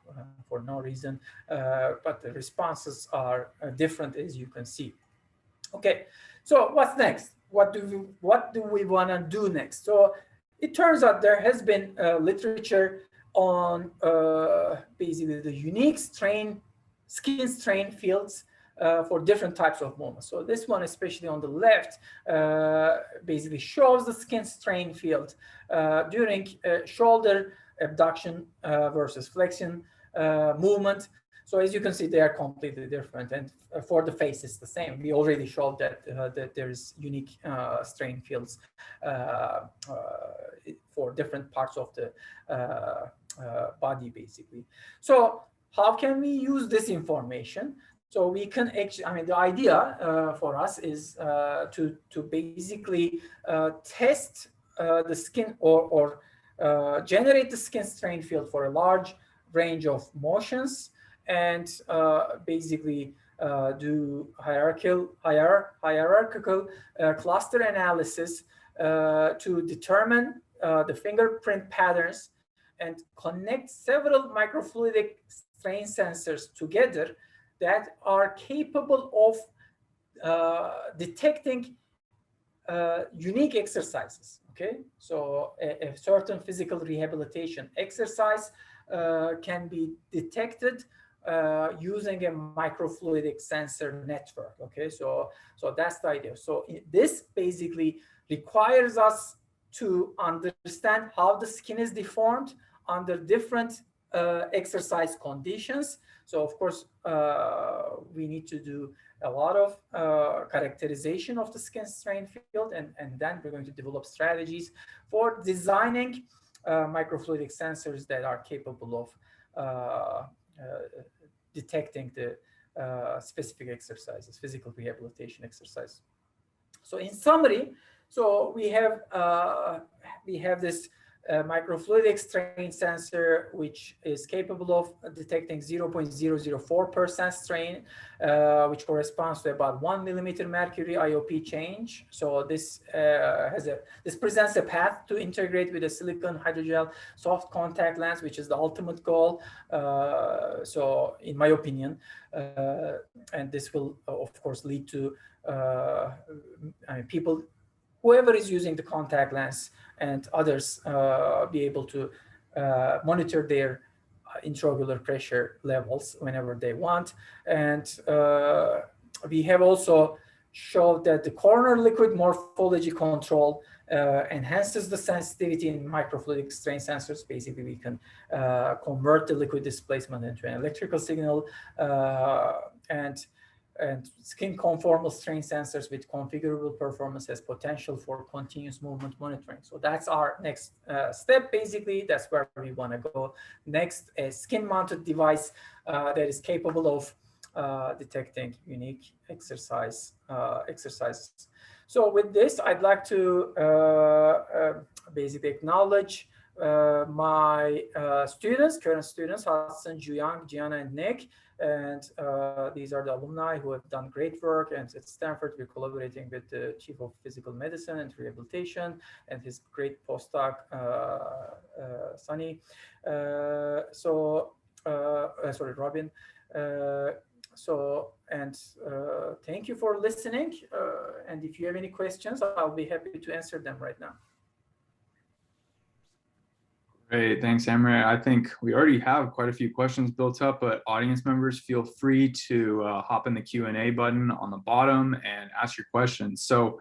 for no reason, but the responses are different, as you can see. Okay, so what's next? What do we want to do next? So it turns out there has been literature on basically the unique skin strain fields for different types of movements. So this one, especially on the left, basically shows the skin strain field during shoulder abduction versus flexion movement. So as you can see, they are completely different. And for the face, it's the same. We already showed that, that there's unique strain fields for different parts of the body, basically. So how can we use this information So we can actually, I mean, the idea for us is to basically test the skin or generate the skin strain field for a large range of motions, and basically do hierarchical cluster analysis to determine the fingerprint patterns and connect several microfluidic strain sensors together that are capable of detecting unique exercises. Okay, so a certain physical rehabilitation exercise can be detected using a microfluidic sensor network. Okay, so that's the idea. So this basically requires us to understand how the skin is deformed under different exercise conditions. So of course, we need to do a lot of characterization of the skin strain field, and then we're going to develop strategies for designing microfluidic sensors that are capable of detecting the specific exercises, physical rehabilitation exercise. So in summary, so we have this microfluidic strain sensor, which is capable of detecting 0.004% strain, which corresponds to about 1 millimeter mercury IOP change. So this this presents a path to integrate with a silicon hydrogel soft contact lens, which is the ultimate goal. So in my opinion, and this will of course lead to people, whoever is using the contact lens and others, be able to monitor their intraocular pressure levels whenever they want. And we have also showed that the corneal liquid morphology control enhances the sensitivity in microfluidic strain sensors. Basically, we can convert the liquid displacement into an electrical signal, and skin conformal strain sensors with configurable performance has potential for continuous movement monitoring. So that's our next step. Basically, that's where we want to go next. A skin mounted device that is capable of detecting unique exercises. So with this, I'd like to basically acknowledge my students, current students, Hassan, Juyang, Gianna, and Nick. And these are the alumni who have done great work. And at Stanford, we're collaborating with the Chief of Physical Medicine and Rehabilitation and his great postdoc, Sunny. Sorry, Robin. Thank you for listening. And if you have any questions, I'll be happy to answer them right now. Great, thanks, Emre. I think we already have quite a few questions built up, but audience members, feel free to hop in the Q&A button on the bottom and ask your questions. So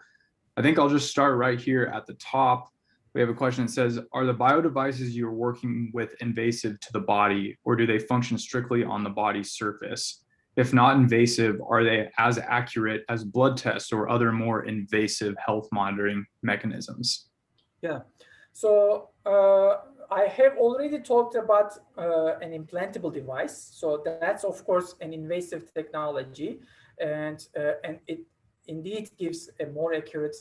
I think I'll just start right here at the top. We have a question that says, are the bio devices you're working with invasive to the body, or do they function strictly on the body's surface? If not invasive, are they as accurate as blood tests or other more invasive health monitoring mechanisms? Yeah, so I have already talked about an implantable device. So that's of course an invasive technology, and it indeed gives a more accurate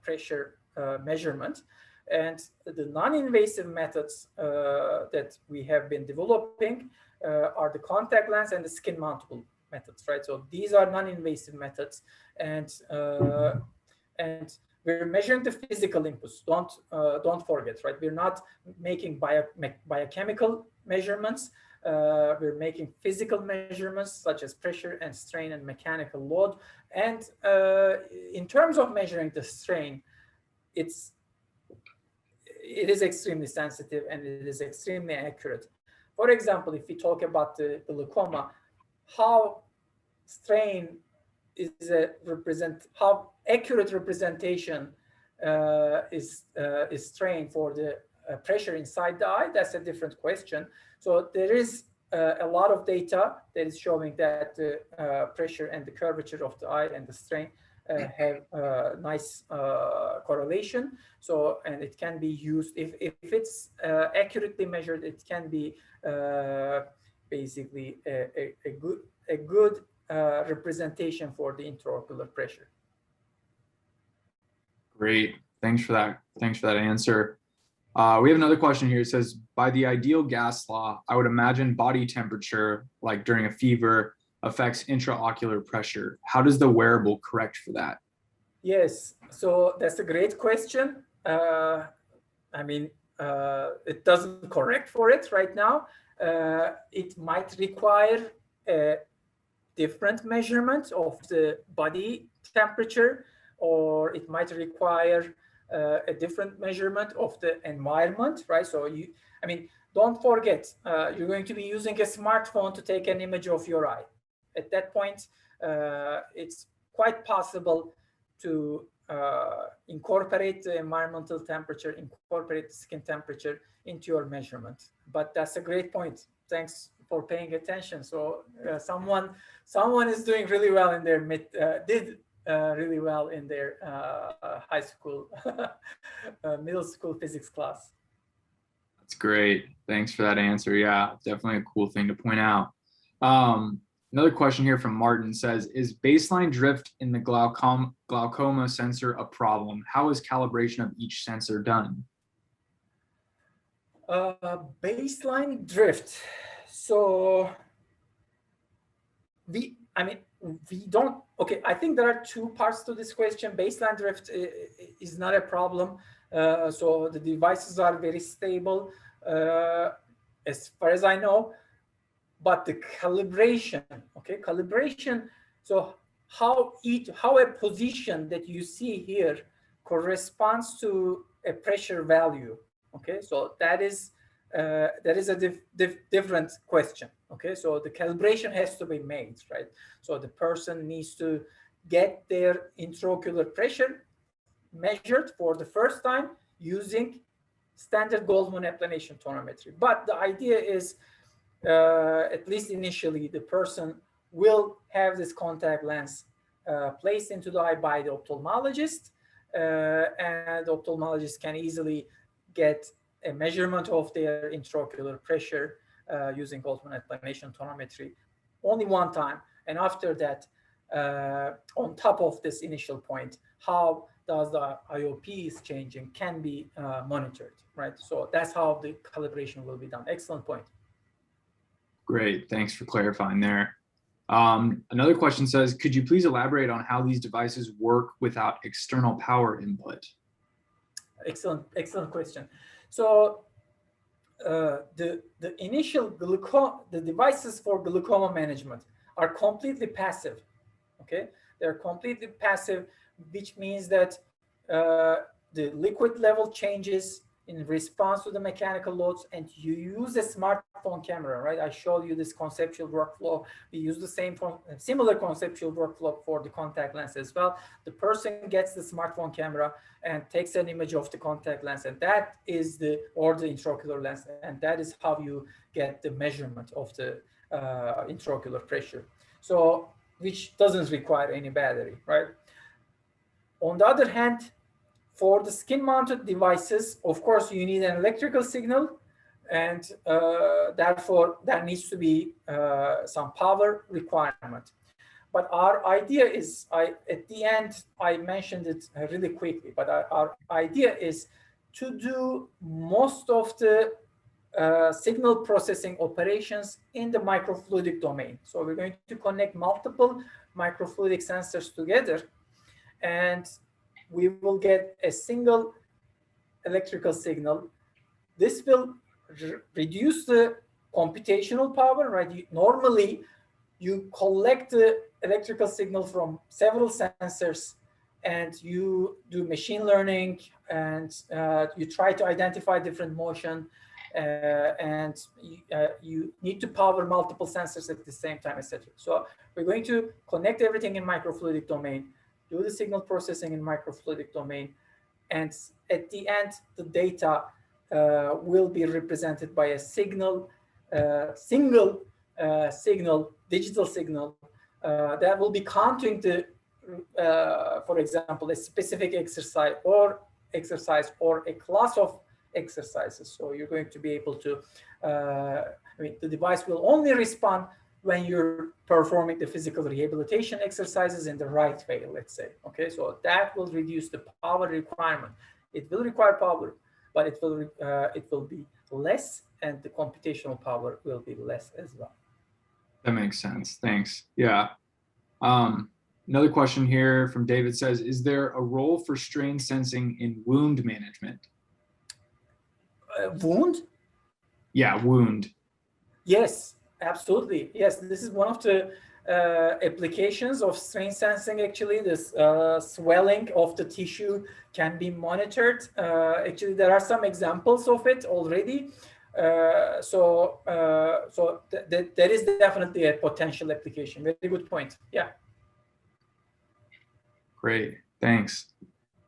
pressure measurement. And the non-invasive methods that we have been developing are the contact lens and the skin mountable methods, right? So these are non-invasive methods, and we're measuring the physical inputs. Don't forget, right? We're not making biochemical measurements. We're making physical measurements such as pressure and strain and mechanical load. And in terms of measuring the strain, it is extremely sensitive and it is extremely accurate. For example, if we talk about the glaucoma, how strain is how accurate representation is strain for the pressure inside the eye, that's a different question. So there is a lot of data that is showing that the pressure and the curvature of the eye and the strain have nice correlation. So, and it can be used, if it's accurately measured, it can be basically a good representation for the intraocular pressure. Great. Thanks for that. Thanks for that answer. We have another question here. It says, by the ideal gas law, I would imagine body temperature, like during a fever, affects intraocular pressure. How does the wearable correct for that? Yes, so that's a great question. I mean, it doesn't correct for it right now. It might require a different measurement of the body temperature, or it might require a different measurement of the environment, right? So I mean, don't forget, you're going to be using a smartphone to take an image of your eye. At that point, it's quite possible to incorporate the environmental temperature, incorporate the skin temperature into your measurement. But that's a great point. Thanks for paying attention. So someone is doing really well in their really well in their high school, middle school physics class. That's great. Thanks for that answer. Yeah, definitely a cool thing to point out. Another question here from Martin says, is baseline drift in the glaucoma sensor a problem? How is calibration of each sensor done? Baseline drift. So we don't, okay, I think there are two parts to this question. Baseline drift is not a problem. So the devices are very stable as far as I know. But the calibration, okay, calibration, so how a position that you see here corresponds to a pressure value, okay, so that is a different question, okay, so the calibration has to be made, right? So the person needs to get their intraocular pressure measured for the first time using standard Goldman applanation tonometry. But the idea is, at least initially, the person will have this contact lens placed into the eye by the ophthalmologist, and the ophthalmologist can easily get a measurement of their intraocular pressure using Goldman applanation tonometry only one time. And after that, on top of this initial point, how does the IOP is changing can be monitored, right? So that's how the calibration will be done. Excellent point. Great, thanks for clarifying there. Another question says, could you please elaborate on how these devices work without external power input? Excellent question. So the initial the devices for glaucoma management are completely passive, okay? They're completely passive, which means that the liquid level changes in response to the mechanical loads, and you use a smartphone camera, right? I showed you this conceptual workflow. We use the similar conceptual workflow for the contact lens as well. The person gets the smartphone camera and takes an image of the contact lens, and that is or the intraocular lens, and that is how you get the measurement of the intraocular pressure. So, which doesn't require any battery, right? On the other hand, for the skin-mounted devices, of course, you need an electrical signal, and therefore there needs to be some power requirement. But our idea is, at the end, I mentioned it really quickly, but our idea is to do most of the signal processing operations in the microfluidic domain. So we're going to connect multiple microfluidic sensors together, and we will get a single electrical signal. This will reduce the computational power, right? Normally, you collect the electrical signal from several sensors, and you do machine learning, and you try to identify different motion, and you need to power multiple sensors at the same time, etc. So we're going to connect everything in microfluidic domain, do the signal processing in microfluidic domain, and at the end, the data will be represented by a single digital signal that will be counting the, for example, a specific exercise or a class of exercises. So you're going to be able to I mean, the device will only respond when you're performing the physical rehabilitation exercises in the right way, let's say. Okay, so that will reduce the power requirement. It will require power, but it will be less, and the computational power will be less as well. That makes sense. Thanks. Yeah. Another question here from David says, is there a role for strain sensing in wound management? Wound? Yeah, wound. Yes, absolutely. Yes, this is one of the applications of strain sensing. Actually, this swelling of the tissue can be monitored. Actually, there are some examples of it already. So there is definitely a potential application. Very good point. Yeah. Great, thanks.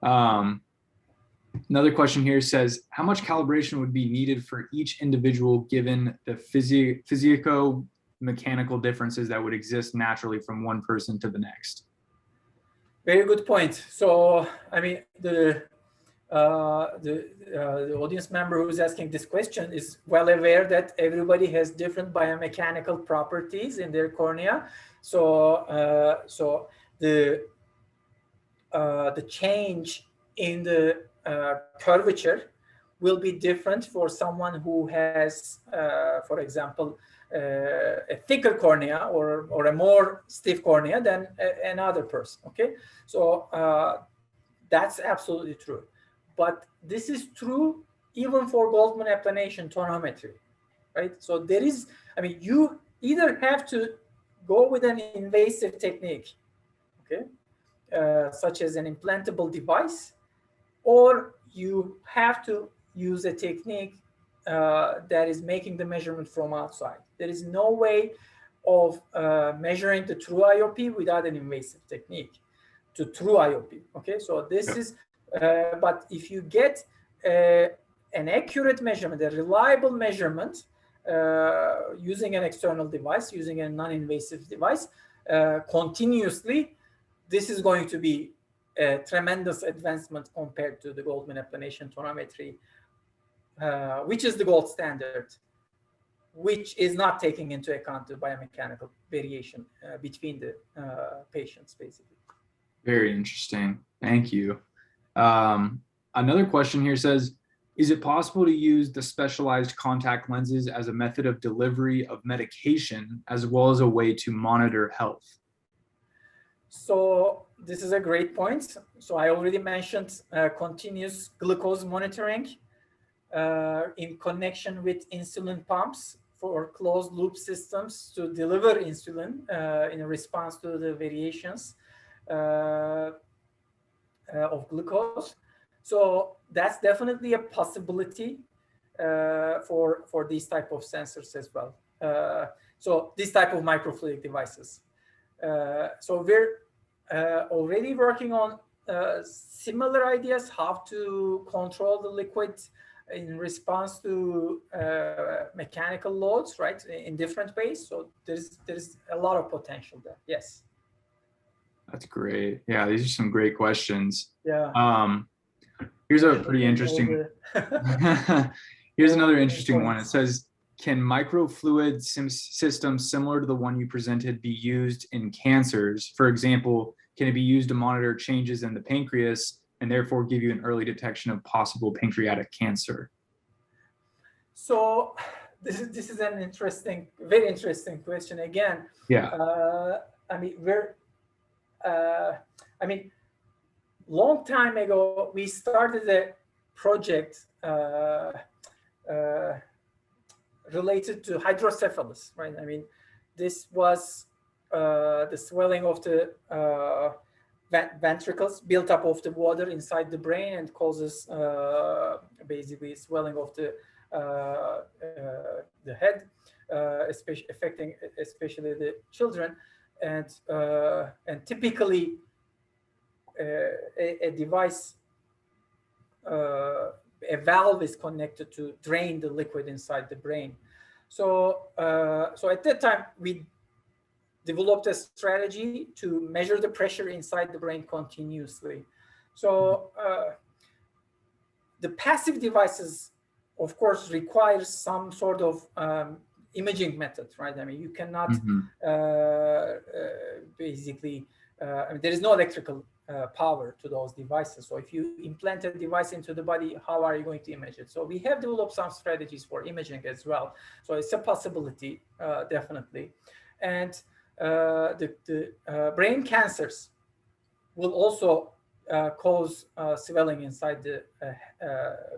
Another question here says, how much calibration would be needed for each individual given the physico-mechanical differences that would exist naturally from one person to the next? Very good point. So, I mean, the audience member who's asking this question is well aware that everybody has different biomechanical properties in their cornea. So, the change in the curvature will be different for someone who has, for example, a thicker cornea or a more stiff cornea than another person. Okay, so that's absolutely true. But this is true even for Goldmann applanation tonometry, right? So there is, I mean, you either have to go with an invasive technique, okay, such as an implantable device, or you have to use a technique that is making the measurement from outside. There is no way of measuring the true IOP without an invasive technique to true IOP. Okay, so this is, but if you get an accurate measurement, a reliable measurement using an external device, using a non-invasive device continuously, this is going to be a tremendous advancement compared to the Goldmann applanation tonometry, which is the gold standard, which is not taking into account the biomechanical variation between the patients, basically. Very interesting. Thank you. Another question here says, is it possible to use the specialized contact lenses as a method of delivery of medication as well as a way to monitor health? So this is a great point. So I already mentioned continuous glucose monitoring in connection with insulin pumps for closed loop systems to deliver insulin in response to the variations of glucose. So that's definitely a possibility for these type of sensors as well. So this type of microfluidic devices. So we're already working on similar ideas, how to control the liquid in response to mechanical loads, right, in different ways. So there's a lot of potential there. Yes. That's great. Yeah, these are some great questions. Yeah. Here's a pretty interesting. Here's another interesting one. It says, can microfluid systems similar to the one you presented be used in cancers? For example, can it be used to monitor changes in the pancreas and therefore give you an early detection of possible pancreatic cancer? So this is an interesting, very interesting question again. Yeah. I mean, long time ago, we started a project related to hydrocephalus, right? I mean, this was the swelling of the ventricles built up of the water inside the brain and causes basically swelling of the head, affecting especially the children, and typically a device, a valve is connected to drain the liquid inside the brain. So at that time we developed a strategy to measure the pressure inside the brain continuously. So the passive devices, of course, require some sort of imaging method, right? I mean, you cannot basically, I mean, there is no electrical power to those devices. So if you implant a device into the body, how are you going to image it? So we have developed some strategies for imaging as well. So it's a possibility, definitely. And the brain cancers will also cause swelling inside the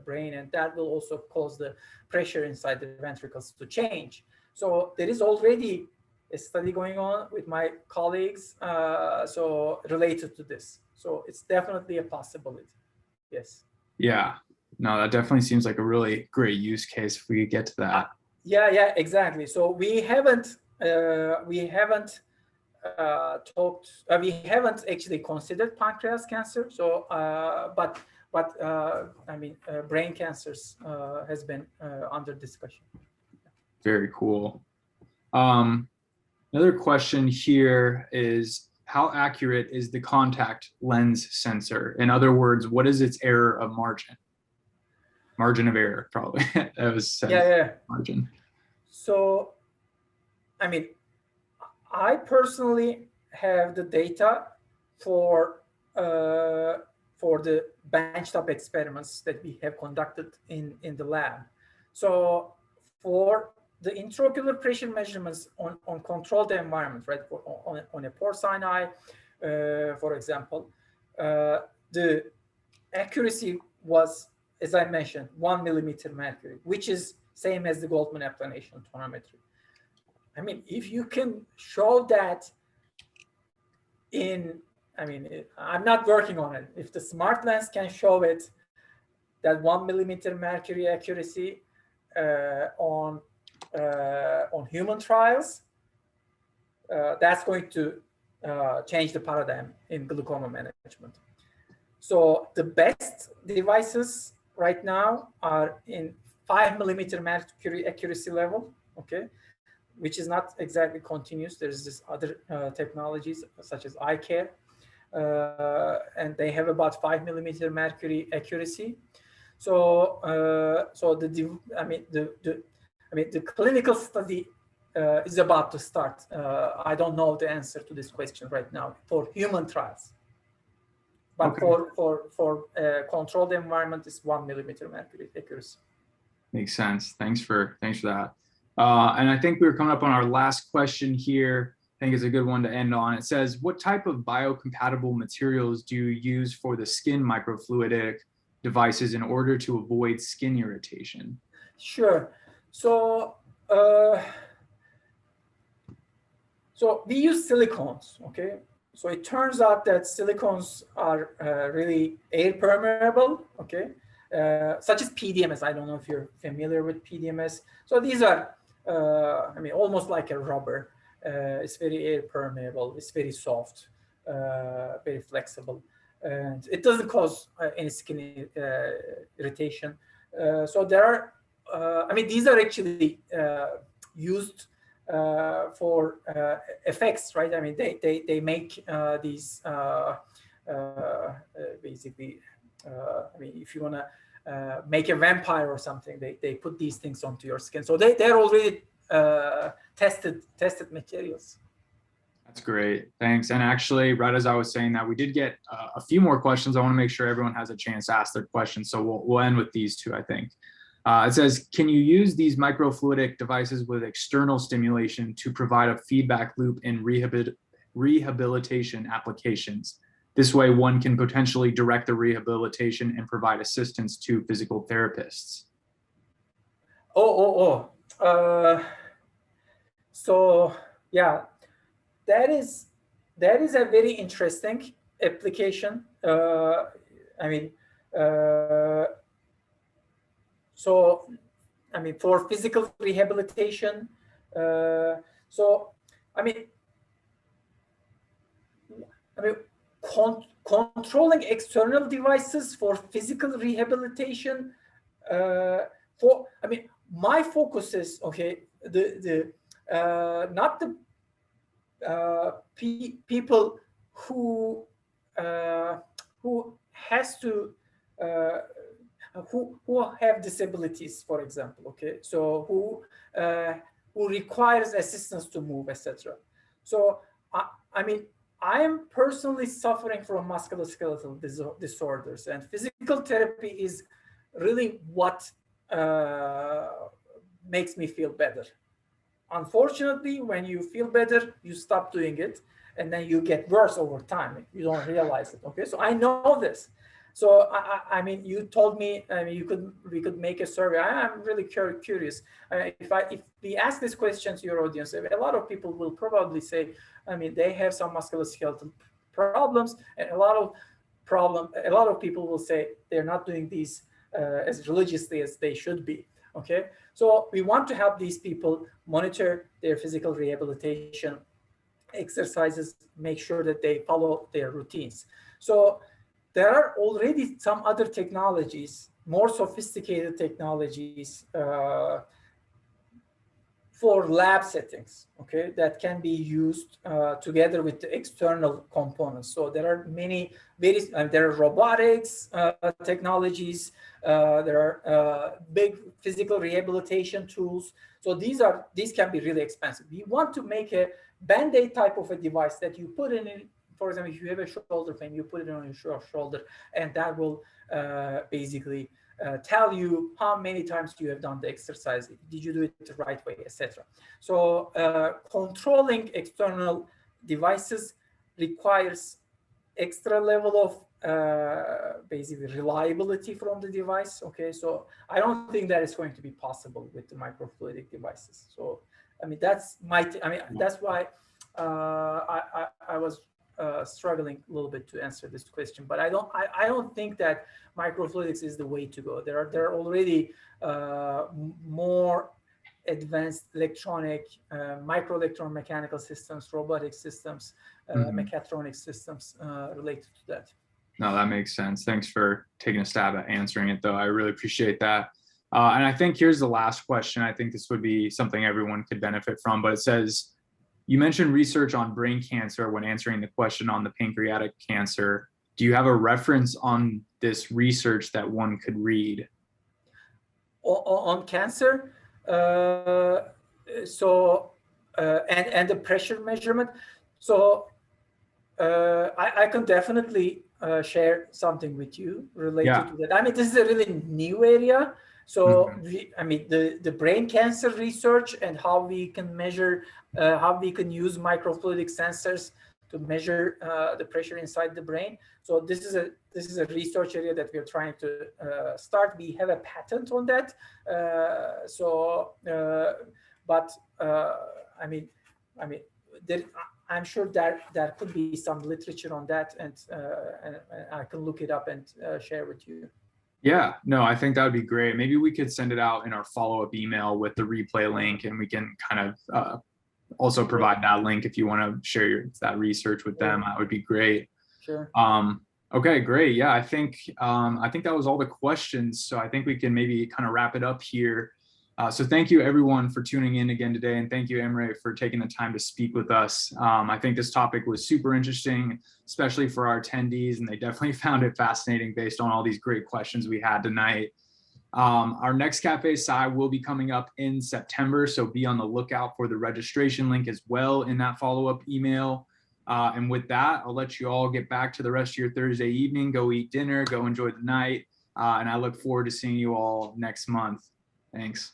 brain, and that will also cause the pressure inside the ventricles to change. So there is already a study going on with my colleagues, so related to this. So it's definitely a possibility. Yes. Yeah. No, that definitely seems like a really great use case if we could get to that. Yeah, exactly. So we haven't we haven't actually considered pancreas cancer. So, but I mean, brain cancers has been under discussion. Very cool. Another question here is, how accurate is the contact lens sensor? In other words, what is its error of margin? Margin of error, probably. That was said. Yeah. Margin. So, I mean, I personally have the data for the benchtop experiments that we have conducted in the lab. So for the intraocular pressure measurements on controlled environment, right, on a porcine eye, for example, the accuracy was, as I mentioned, 1 millimeter mercury, which is same as the Goldman applanation tonometry. I mean, if you can show that I'm not working on it. If the smart lens can show it, that 1 millimeter mercury accuracy on human trials, that's going to change the paradigm in glaucoma management. So the best devices right now are in 5 millimeter mercury accuracy level, okay, which is not exactly continuous. There's this other technologies such as eye care, and they have about 5 millimeter mercury accuracy. So, the clinical study is about to start. I don't know the answer to this question right now for human trials, but okay, for controlled environment, is 1 millimeter mercury accuracy. Makes sense. Thanks for that. And I think we're coming up on our last question here. I think it's a good one to end on. It says, what type of biocompatible materials do you use for the skin microfluidic devices in order to avoid skin irritation? Sure. So, we use silicones, okay? So it turns out that silicones are really air permeable, okay? Such as PDMS. I don't know if you're familiar with PDMS. So these are, almost like a rubber. It's very air permeable. It's very soft, very flexible, and it doesn't cause any skin irritation. So there are, these are actually used for effects, right? I mean, they make these basically. If you want to make a vampire or something, they put these things onto your skin. So they're already tested materials. That's great. Thanks. And actually, right as I was saying that, we did get a few more questions. I want to make sure everyone has a chance to ask their questions. So we'll end with these two, I think. It says, can you use these microfluidic devices with external stimulation to provide a feedback loop in rehabilitation applications? This way, one can potentially direct the rehabilitation and provide assistance to physical therapists. So yeah, that is a very interesting application. For physical rehabilitation. Controlling external devices for physical rehabilitation. My focus is not the people who has to who have disabilities, for example. Okay, so who who requires assistance to move, etc. So, I mean, I am personally suffering from musculoskeletal disorders, and physical therapy is really what makes me feel better. Unfortunately, when you feel better, you stop doing it, and then you get worse over time. You don't realize it. Okay, so I know this. So I mean, you told me we could make a survey. I'm really curious. If we ask this question to your audience, a lot of people will probably say, I mean, they have some musculoskeletal problems, and a lot of people will say they're not doing these as religiously as they should be. Okay, so we want to help these people monitor their physical rehabilitation exercises, make sure that they follow their routines. So there are already some other technologies, more sophisticated technologies for lab settings, okay, that can be used together with the external components. So there are there are robotics technologies, there are big physical rehabilitation tools. So these can be really expensive. We want to make a Band-Aid type of a device that you put in. For example, if you have a shoulder pain, you put it on your shoulder, and that will basically tell you how many times you have done the exercise. Did you do it the right way, etc. So controlling external devices requires extra level of basically reliability from the device. Okay, so I don't think that is going to be possible with the microfluidic devices. So I mean that's why I was struggling a little bit to answer this question, but I don't think that microfluidics is the way to go. There are already more advanced electronic, micro electromechanical systems, robotic systems, mechatronic systems related to that. No, that makes sense. Thanks for taking a stab at answering it, though. I really appreciate that. And I think here's the last question. I think this would be something everyone could benefit from, but it says, you mentioned research on brain cancer when answering the question on the pancreatic cancer. Do you have a reference on this research that one could read? On cancer? And the pressure measurement. So I can definitely share something with you related to that. I mean, this is a really new area. So the brain cancer research and how we can measure, how we can use microfluidic sensors to measure the pressure inside the brain. So this is a research area that we're trying to start. We have a patent on that. I'm sure that there could be some literature on that, and I can look it up and share with you. Yeah, no, I think that would be great. Maybe we could send it out in our follow-up email with the replay link, and we can kind of also provide that link if you want to share that research with them. That would be great. Sure. Okay, great. Yeah, I think that was all the questions. So I think we can maybe kind of wrap it up here. So thank you everyone for tuning in again today, and thank you, Emre, for taking the time to speak with us. I think this topic was super interesting, especially for our attendees, and they definitely found it fascinating based on all these great questions we had tonight. Our next Café Sci will be coming up in September, so be on the lookout for the registration link as well in that follow-up email. And with that, I'll let you all get back to the rest of your Thursday evening, go eat dinner, go enjoy the night, and I look forward to seeing you all next month. Thanks.